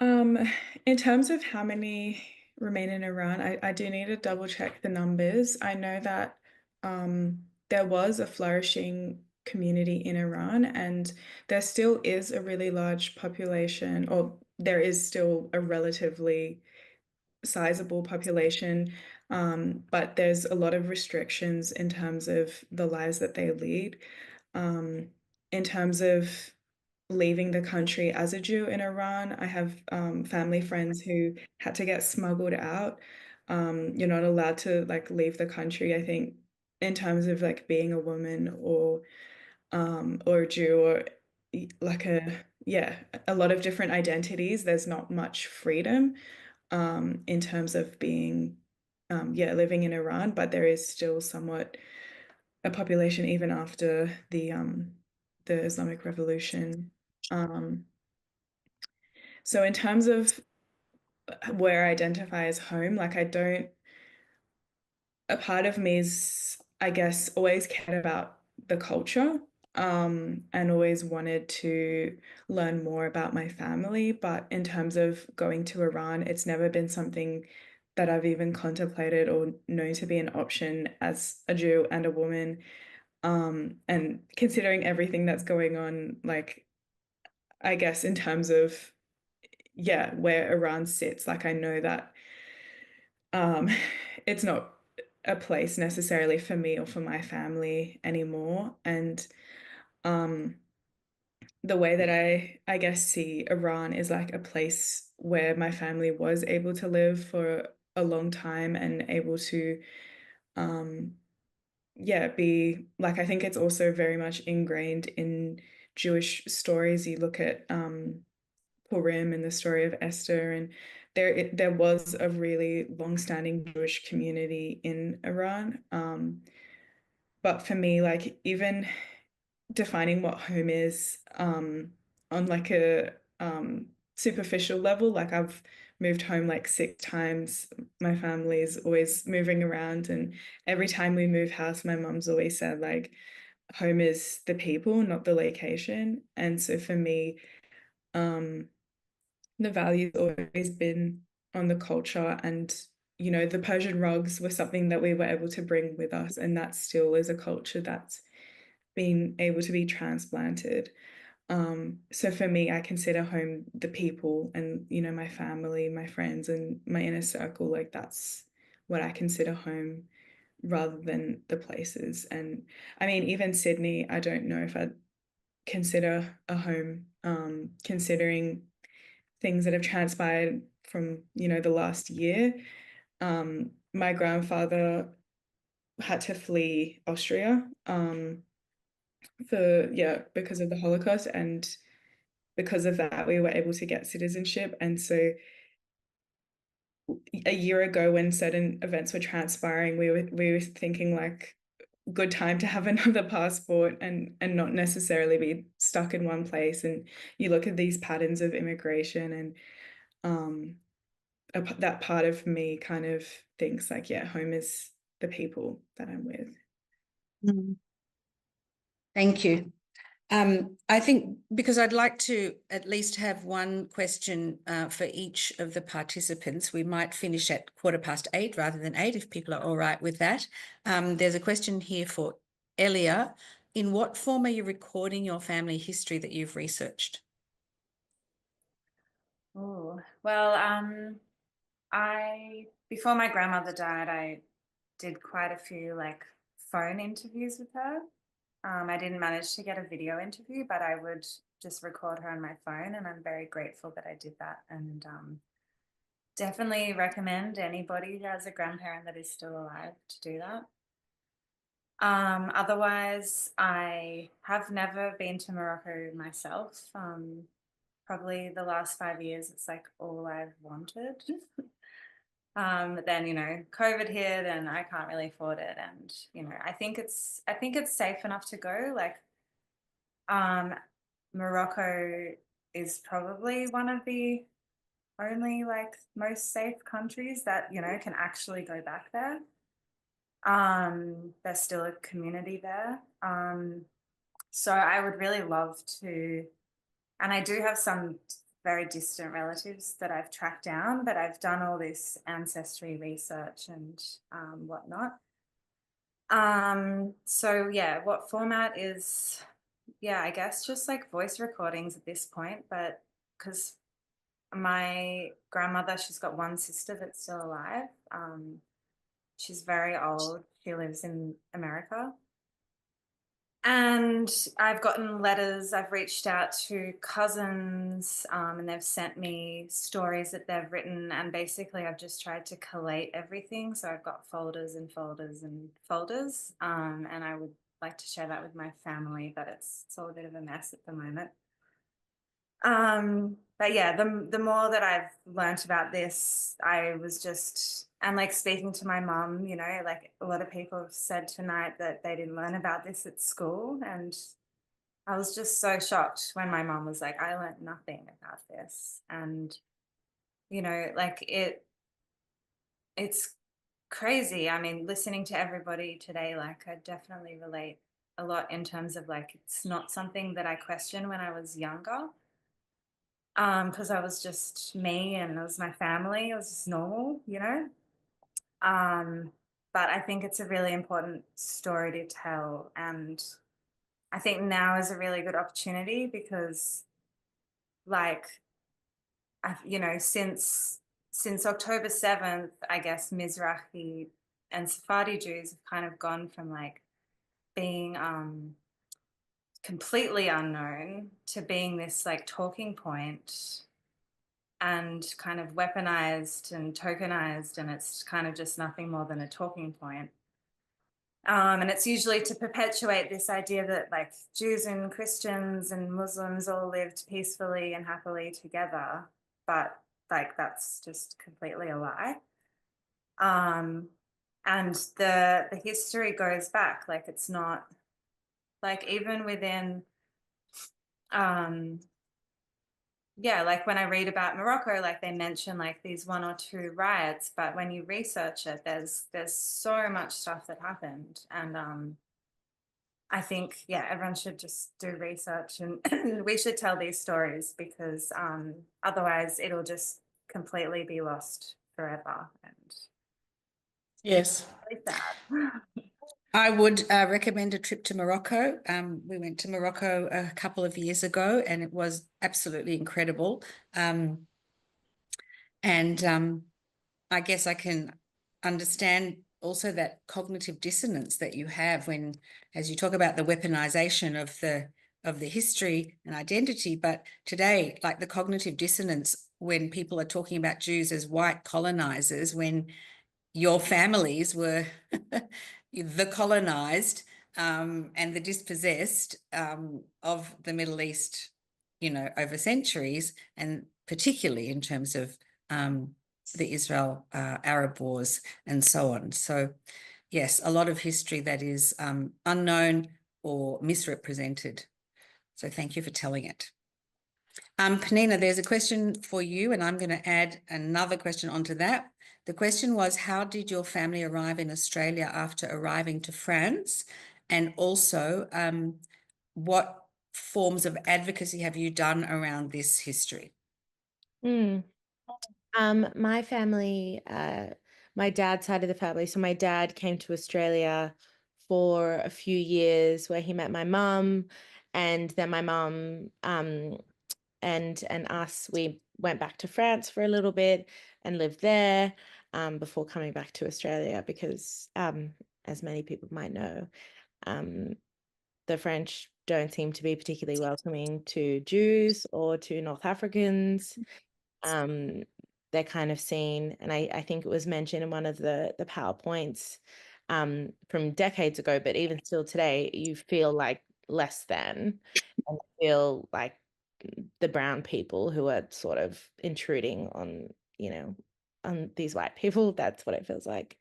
In terms of how many remain in Iran, I do need to double check the numbers. I know that there was a flourishing community in Iran, and there still is a really large population, or there is still a relatively sizable population, but there's a lot of restrictions in terms of the lives that they lead. In terms of leaving the country as a Jew in Iran, I have family friends who had to get smuggled out. You're not allowed to leave the country, I think, in terms of being a woman or a Jew or a lot of different identities. There's not much freedom in terms of being living in Iran, but there is still somewhat a population even after the Islamic Revolution. So in terms of where I identify as home, a part of me is, I guess, always cared about the culture, and always wanted to learn more about my family. But in terms of going to Iran, it's never been something that I've even contemplated or known to be an option as a Jew and a woman. And considering everything that's going on, I guess in terms of, where Iran sits, I know that it's not a place necessarily for me or for my family anymore. And the way that I guess see Iran is like a place where my family was able to live for a long time and able to be I think it's also very much ingrained in Jewish stories. You look at Purim and the story of Esther, and there was a really long-standing Jewish community in Iran. But for me, even defining what home is on a superficial level, I've moved home 6 times. My family is always moving around, and every time we move house, my mom's always said home is the people, not the location. And so for me, the value's always been on the culture, and the Persian rugs were something that we were able to bring with us, and that still is a culture that's been able to be transplanted. So for me, I consider home the people and my family, my friends, and my inner circle. That's what I consider home rather than the places. And I mean, even Sydney, I don't know if I'd consider a home, considering things that have transpired from the last year. My grandfather had to flee Austria because of the Holocaust, and because of that we were able to get citizenship. And so a year ago, when certain events were transpiring, we were thinking good time to have another passport and not necessarily be stuck in one place. And you look at these patterns of immigration, and that part of me kind of thinks home is the people that I'm with. Thank you. I think because I'd like to at least have one question for each of the participants, we might finish at 8:15 rather than 8, if people are all right with that. There's a question here for Elia. In what form are you recording your family history that you've researched? Oh, well, before my grandmother died, I did quite a few phone interviews with her. I didn't manage to get a video interview, but I would just record her on my phone, and I'm very grateful that I did that. And definitely recommend anybody who has a grandparent that is still alive to do that. Otherwise, I have never been to Morocco myself. Probably the last 5 years, it's like all I've wanted. But then, you know, COVID hit and I can't really afford it. And, you know, I think it's safe enough to go. Like, Morocco is probably one of the only like most safe countries that, you know, can actually go back there. There's still a community there. So I would really love to, and I do have some very distant relatives that I've tracked down, but I've done all this ancestry research and whatnot. So yeah, what format is, yeah, I guess just like voice recordings at this point, but because my grandmother, she's got one sister that's still alive. She's very old. She lives in America. And I've gotten letters, I've reached out to cousins, and they've sent me stories that they've written, and basically I've just tried to collate everything. So I've got folders and folders and folders, and I would like to share that with my family, but it's all a bit of a mess at the moment. But yeah, the more that I've learnt about this, I was just, and like speaking to my mum, you know, like a lot of people have said tonight that they didn't learn about this at school. And I was just so shocked when my mum was like, I learned nothing about this. And, you know, like it's crazy. I mean, listening to everybody today, like I definitely relate a lot in terms of like, it's not something that I questioned when I was younger. Because I was just me and it was my family, it was just normal, you know. But I think it's a really important story to tell, and I think now is a really good opportunity because, like, you know, since October 7th, I guess Mizrahi and Sephardi Jews have kind of gone from like being completely unknown to being this like talking point and kind of weaponized and tokenized, and it's kind of just nothing more than a talking point. And it's usually to perpetuate this idea that like Jews and Christians and Muslims all lived peacefully and happily together, but like that's just completely a lie. And the history goes back, like it's not like even within yeah, like when I read about Morocco, like they mention like these 1 or 2 riots, but when you research it, there's so much stuff that happened. And I think, yeah, everyone should just do research and we should tell these stories because otherwise it'll just completely be lost forever. And Yes. really sad. I would recommend a trip to Morocco. We went to Morocco a couple of years ago and it was absolutely incredible. And I guess I can understand also that cognitive dissonance that you have when, as you talk about the weaponization of the history and identity, but today, like the cognitive dissonance when people are talking about Jews as white colonizers, when your families were the colonized and the dispossessed of the Middle East, you know, over centuries, and particularly in terms of the Israel Arab wars and so on. So yes, a lot of history that is unknown or misrepresented. So thank you for telling it. Penina, there's a question for you, and I'm going to add another question onto that. The question was, how did your family arrive in Australia after arriving to France? And also, what forms of advocacy have you done around this history? My family, my dad's side of the family, so my dad came to Australia for a few years where he met my mum, and then my mum and us, we went back to France for a little bit and lived there before coming back to Australia because as many people might know, the French don't seem to be particularly welcoming to Jews or to North Africans. They're kind of seen, and I think it was mentioned in one of the PowerPoints from decades ago, but even still today, you feel like less than, and feel like the brown people who are sort of intruding on, on these white people. That's what it feels like.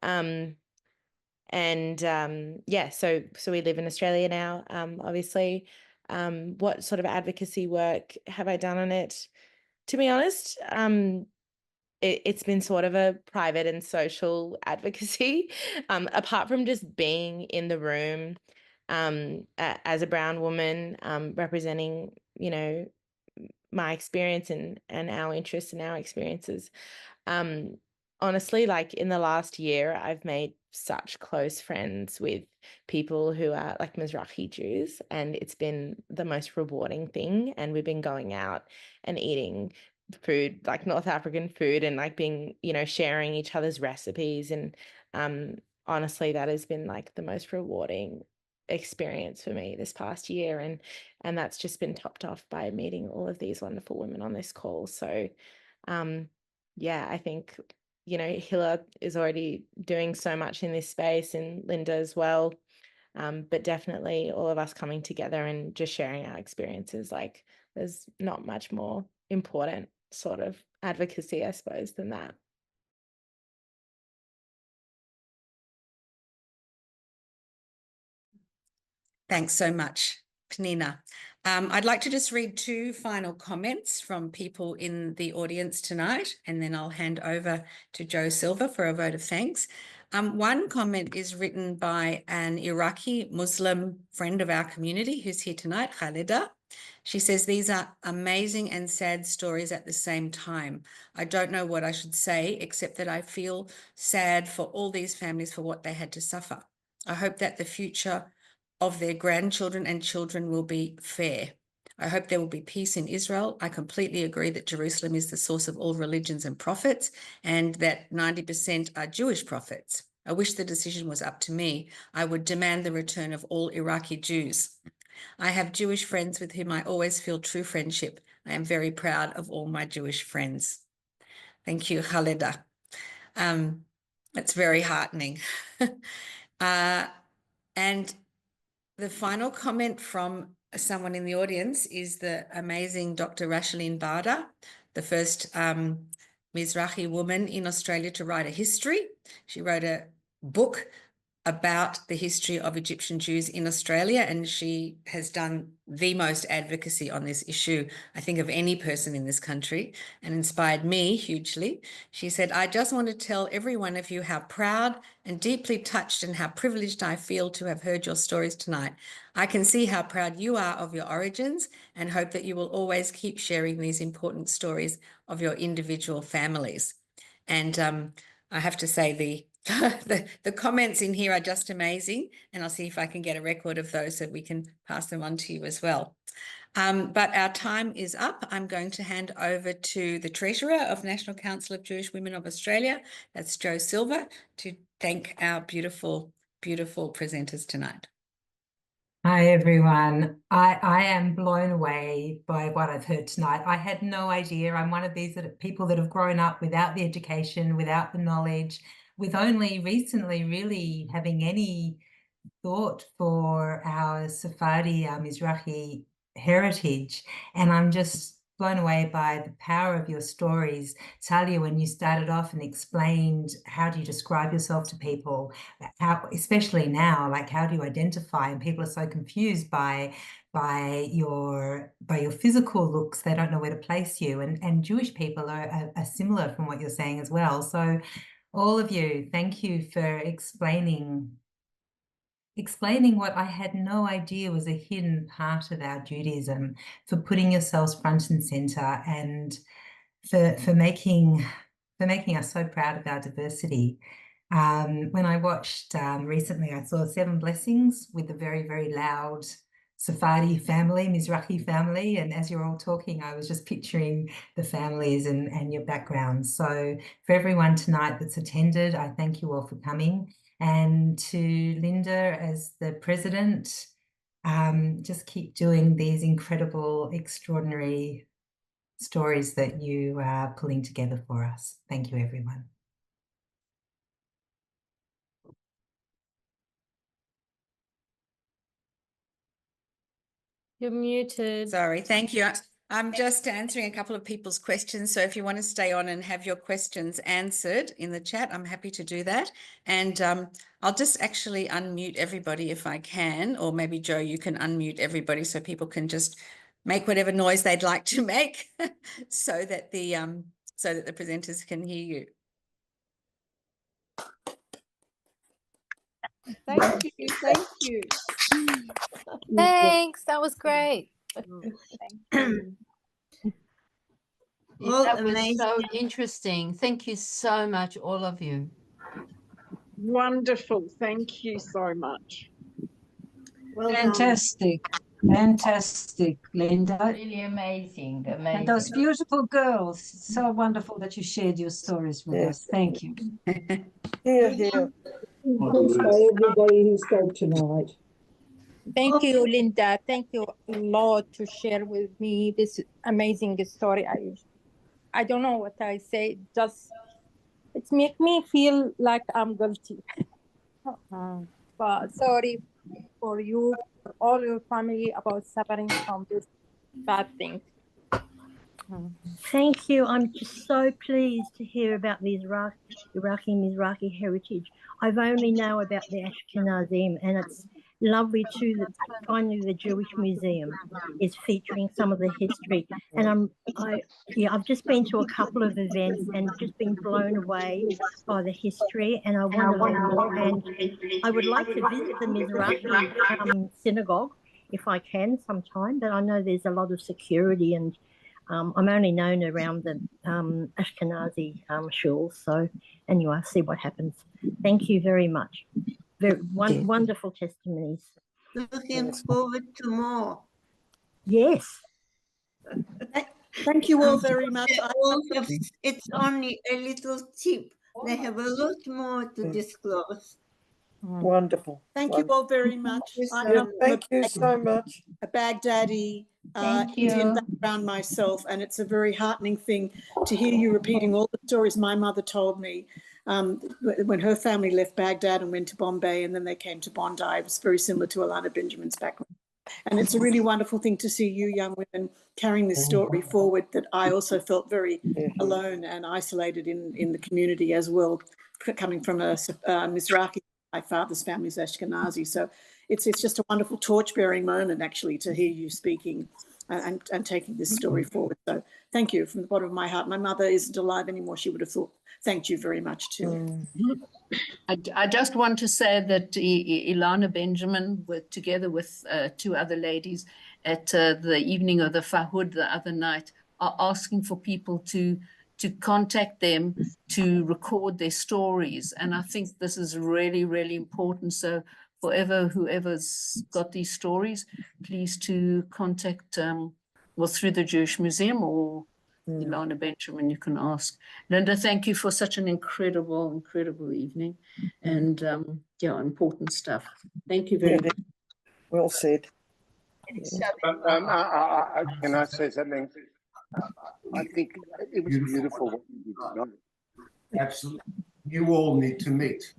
Yeah, so we live in Australia now, obviously. What sort of advocacy work have I done on it? To be honest, it's been sort of a private and social advocacy, apart from just being in the room as a brown woman, representing, my experience and our interests and our experiences. Honestly, like in the last year, I've made such close friends with people who are like Mizrahi Jews, and it's been the most rewarding thing. And we've been going out and eating food, like North African food, and like being, sharing each other's recipes. And honestly, that has been like the most rewarding experience for me this past year. And that's just been topped off by meeting all of these wonderful women on this call. So yeah, I think, Hilla is already doing so much in this space, and Linda as well. But definitely all of us coming together and just sharing our experiences, like there's not much more important sort of advocacy, I suppose, than that. Thanks so much, Penina. I'd like to just read two final comments from people in the audience tonight, and then I'll hand over to Joe Silva for a vote of thanks. One comment is written by an Iraqi Muslim friend of our community who's here tonight, Khalida. She says, "These are amazing and sad stories at the same time. I don't know what I should say, except that I feel sad for all these families for what they had to suffer. I hope that the future of their grandchildren and children will be fair. I hope there will be peace in Israel. I completely agree that Jerusalem is the source of all religions and prophets, and that 90% are Jewish prophets. I wish the decision was up to me. I would demand the return of all Iraqi Jews. I have Jewish friends with whom I always feel true friendship. I am very proud of all my Jewish friends." Thank you, Khalida. It's very heartening. And the final comment from someone in the audience is the amazing Dr. Rashelin Barda, the first Mizrahi woman in Australia to write a history. She wrote a book about the history of Egyptian Jews in Australia, and she has done the most advocacy on this issue, I think, of any person in this country, and inspired me hugely. She said, "I just want to tell every one of you how proud and deeply touched and how privileged I feel to have heard your stories tonight. I can see how proud you are of your origins and hope that you will always keep sharing these important stories of your individual families." And I have to say the comments in here are just amazing, and I'll see if I can get a record of those so we can pass them on to you as well. But our time is up. I'm going to hand over to the Treasurer of National Council of Jewish Women of Australia, that's Joe Silva, to thank our beautiful, beautiful presenters tonight. Hi, everyone. I am blown away by what I've heard tonight. I had no idea. I'm one of these people that have grown up without the education, without the knowledge, with only recently really having any thought for our Sephardi, our Mizrahi heritage. And I'm just blown away by the power of your stories. Talia, when you started off and explained how do you describe yourself to people, how, especially now, like how do you identify, and people are so confused by your physical looks, they don't know where to place you, and Jewish people are similar from what you're saying as well. So all of you, thank you for explaining what I had no idea was a hidden part of our Judaism, for putting yourselves front and center, and for making us so proud of our diversity. When I watched recently, I saw 7 Blessings with a very, very loud Sephardi family, Mizrahi family, and as you're all talking, I was just picturing the families and your backgrounds. So for everyone tonight that's attended, I thank you all for coming. And to Linda as the president, just keep doing these incredible, extraordinary stories that you are pulling together for us. Thank you, everyone. You're muted. Sorry, thank you. I'm just answering a couple of people's questions. So if you want to stay on and have your questions answered in the chat, I'm happy to do that. And I'll just actually unmute everybody if I can, or maybe Joe, you can unmute everybody so people can just make whatever noise they'd like to make so that the presenters can hear you. Thank you. Thank you. Thanks. That was great. That was amazing. so interesting. Thank you so much, all of you. Wonderful. Thank you so much. Well fantastic. Fantastic, Linda. Really amazing. And those beautiful girls. It's so wonderful that you shared your stories with us. Thank you. Here, here. Thanks by everybody who spoke tonight. Thank you, Linda. Thank you a lot to share with me this amazing story. I don't know what I say. Just it makes me feel like I'm guilty. But sorry for you, for all your family about suffering from this bad thing. Thank you. I'm just so pleased to hear about the Iraqi Mizrahi heritage. I've only know about the Ashkenazim, and it's lovely too that finally the Jewish Museum is featuring some of the history. And I've just been to a couple of events and just been blown away by the history, and I want to learn more. And I would like to visit the Mizrahi synagogue if I can sometime, but I know there's a lot of security, and I'm only known around the Ashkenazi shul. So anyway, I'll see what happens. Thank you very much. Very wonderful testimonies. Looking forward to more. Yes. Thank you all very much. It's only a little tip. They have a lot more to disclose. Wonderful. Thank you all very much. Thank you so much. A Baghdadi Indian background myself, and it's a very heartening thing to hear you repeating all the stories my mother told me when her family left Baghdad and went to Bombay, and then they came to Bondi. It was very similar to Alana Benjamin's background. And it's a really wonderful thing to see you young women carrying this story forward, that I also felt very alone and isolated in the community as well, coming from a Mizrahi. My father's family is Ashkenazi. So it's just a wonderful torch-bearing moment, actually, to hear you speaking and taking this story forward. So thank you from the bottom of my heart. My mother isn't alive anymore. She would have thanked you very much too. I just want to say that Ilana Benjamin, together with two other ladies at the evening of the Fahud the other night, are asking for people to contact them to record their stories. And I think this is really, really important. So whoever's got these stories, please to contact, through the Jewish Museum or Ilana Benjamin, you can ask. Linda, thank you for such an incredible, incredible evening. And important stuff. Thank you very much. Well said. Can I say something? I think it was beautiful what you did tonight. Absolutely. You all need to meet.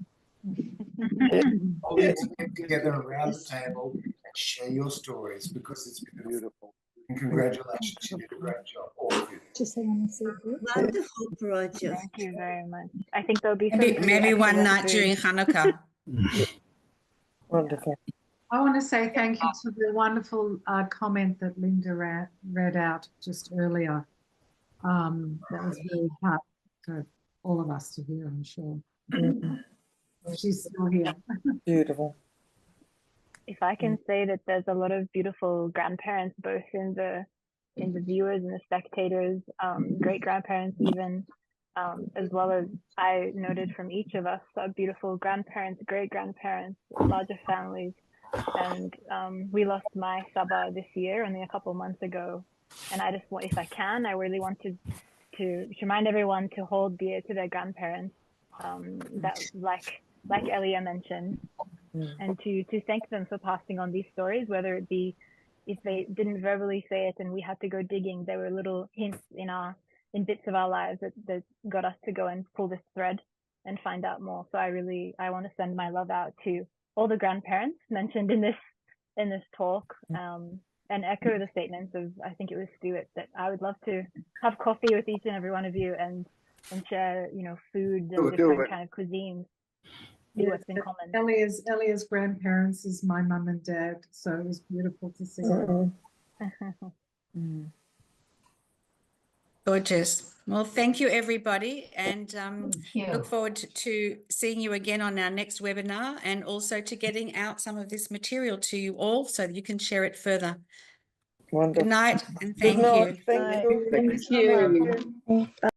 All need to get together around the table and share your stories, because it's beautiful. And congratulations, you did a great job, all of you. Wonderful project. Thank you very much. I think there'll be maybe one night during Hanukkah. Wonderful. I want to say thank you to the wonderful comment that Linda read out just earlier. That was very hard for all of us to hear, I'm sure. She's still here. Beautiful. If I can say that there's a lot of beautiful grandparents, both in the viewers and the spectators, great grandparents even, as well as I noted from each of us, beautiful grandparents, great grandparents, larger families. And we lost my Saba this year, only a couple months ago. And I just want, if I can, I really want to remind everyone to hold dear to their grandparents. That, like like Elia mentioned, and to thank them for passing on these stories, whether it be if they didn't verbally say it and we had to go digging, there were little hints in bits of our lives that got us to go and pull this thread and find out more. So I want to send my love out to all the grandparents mentioned in this talk, and echo the statements of, I think it was Stuart, that I would love to have coffee with each and every one of you and share, food and different kind of cuisines. See what's in common. Elia's grandparents is my mum and dad, so it was beautiful to see them. Gorgeous. Well, thank you, everybody, and look forward to seeing you again on our next webinar, and also to getting out some of this material to you all so that you can share it further. Wonderful. Good night, and thank you. Thank you. Thank you.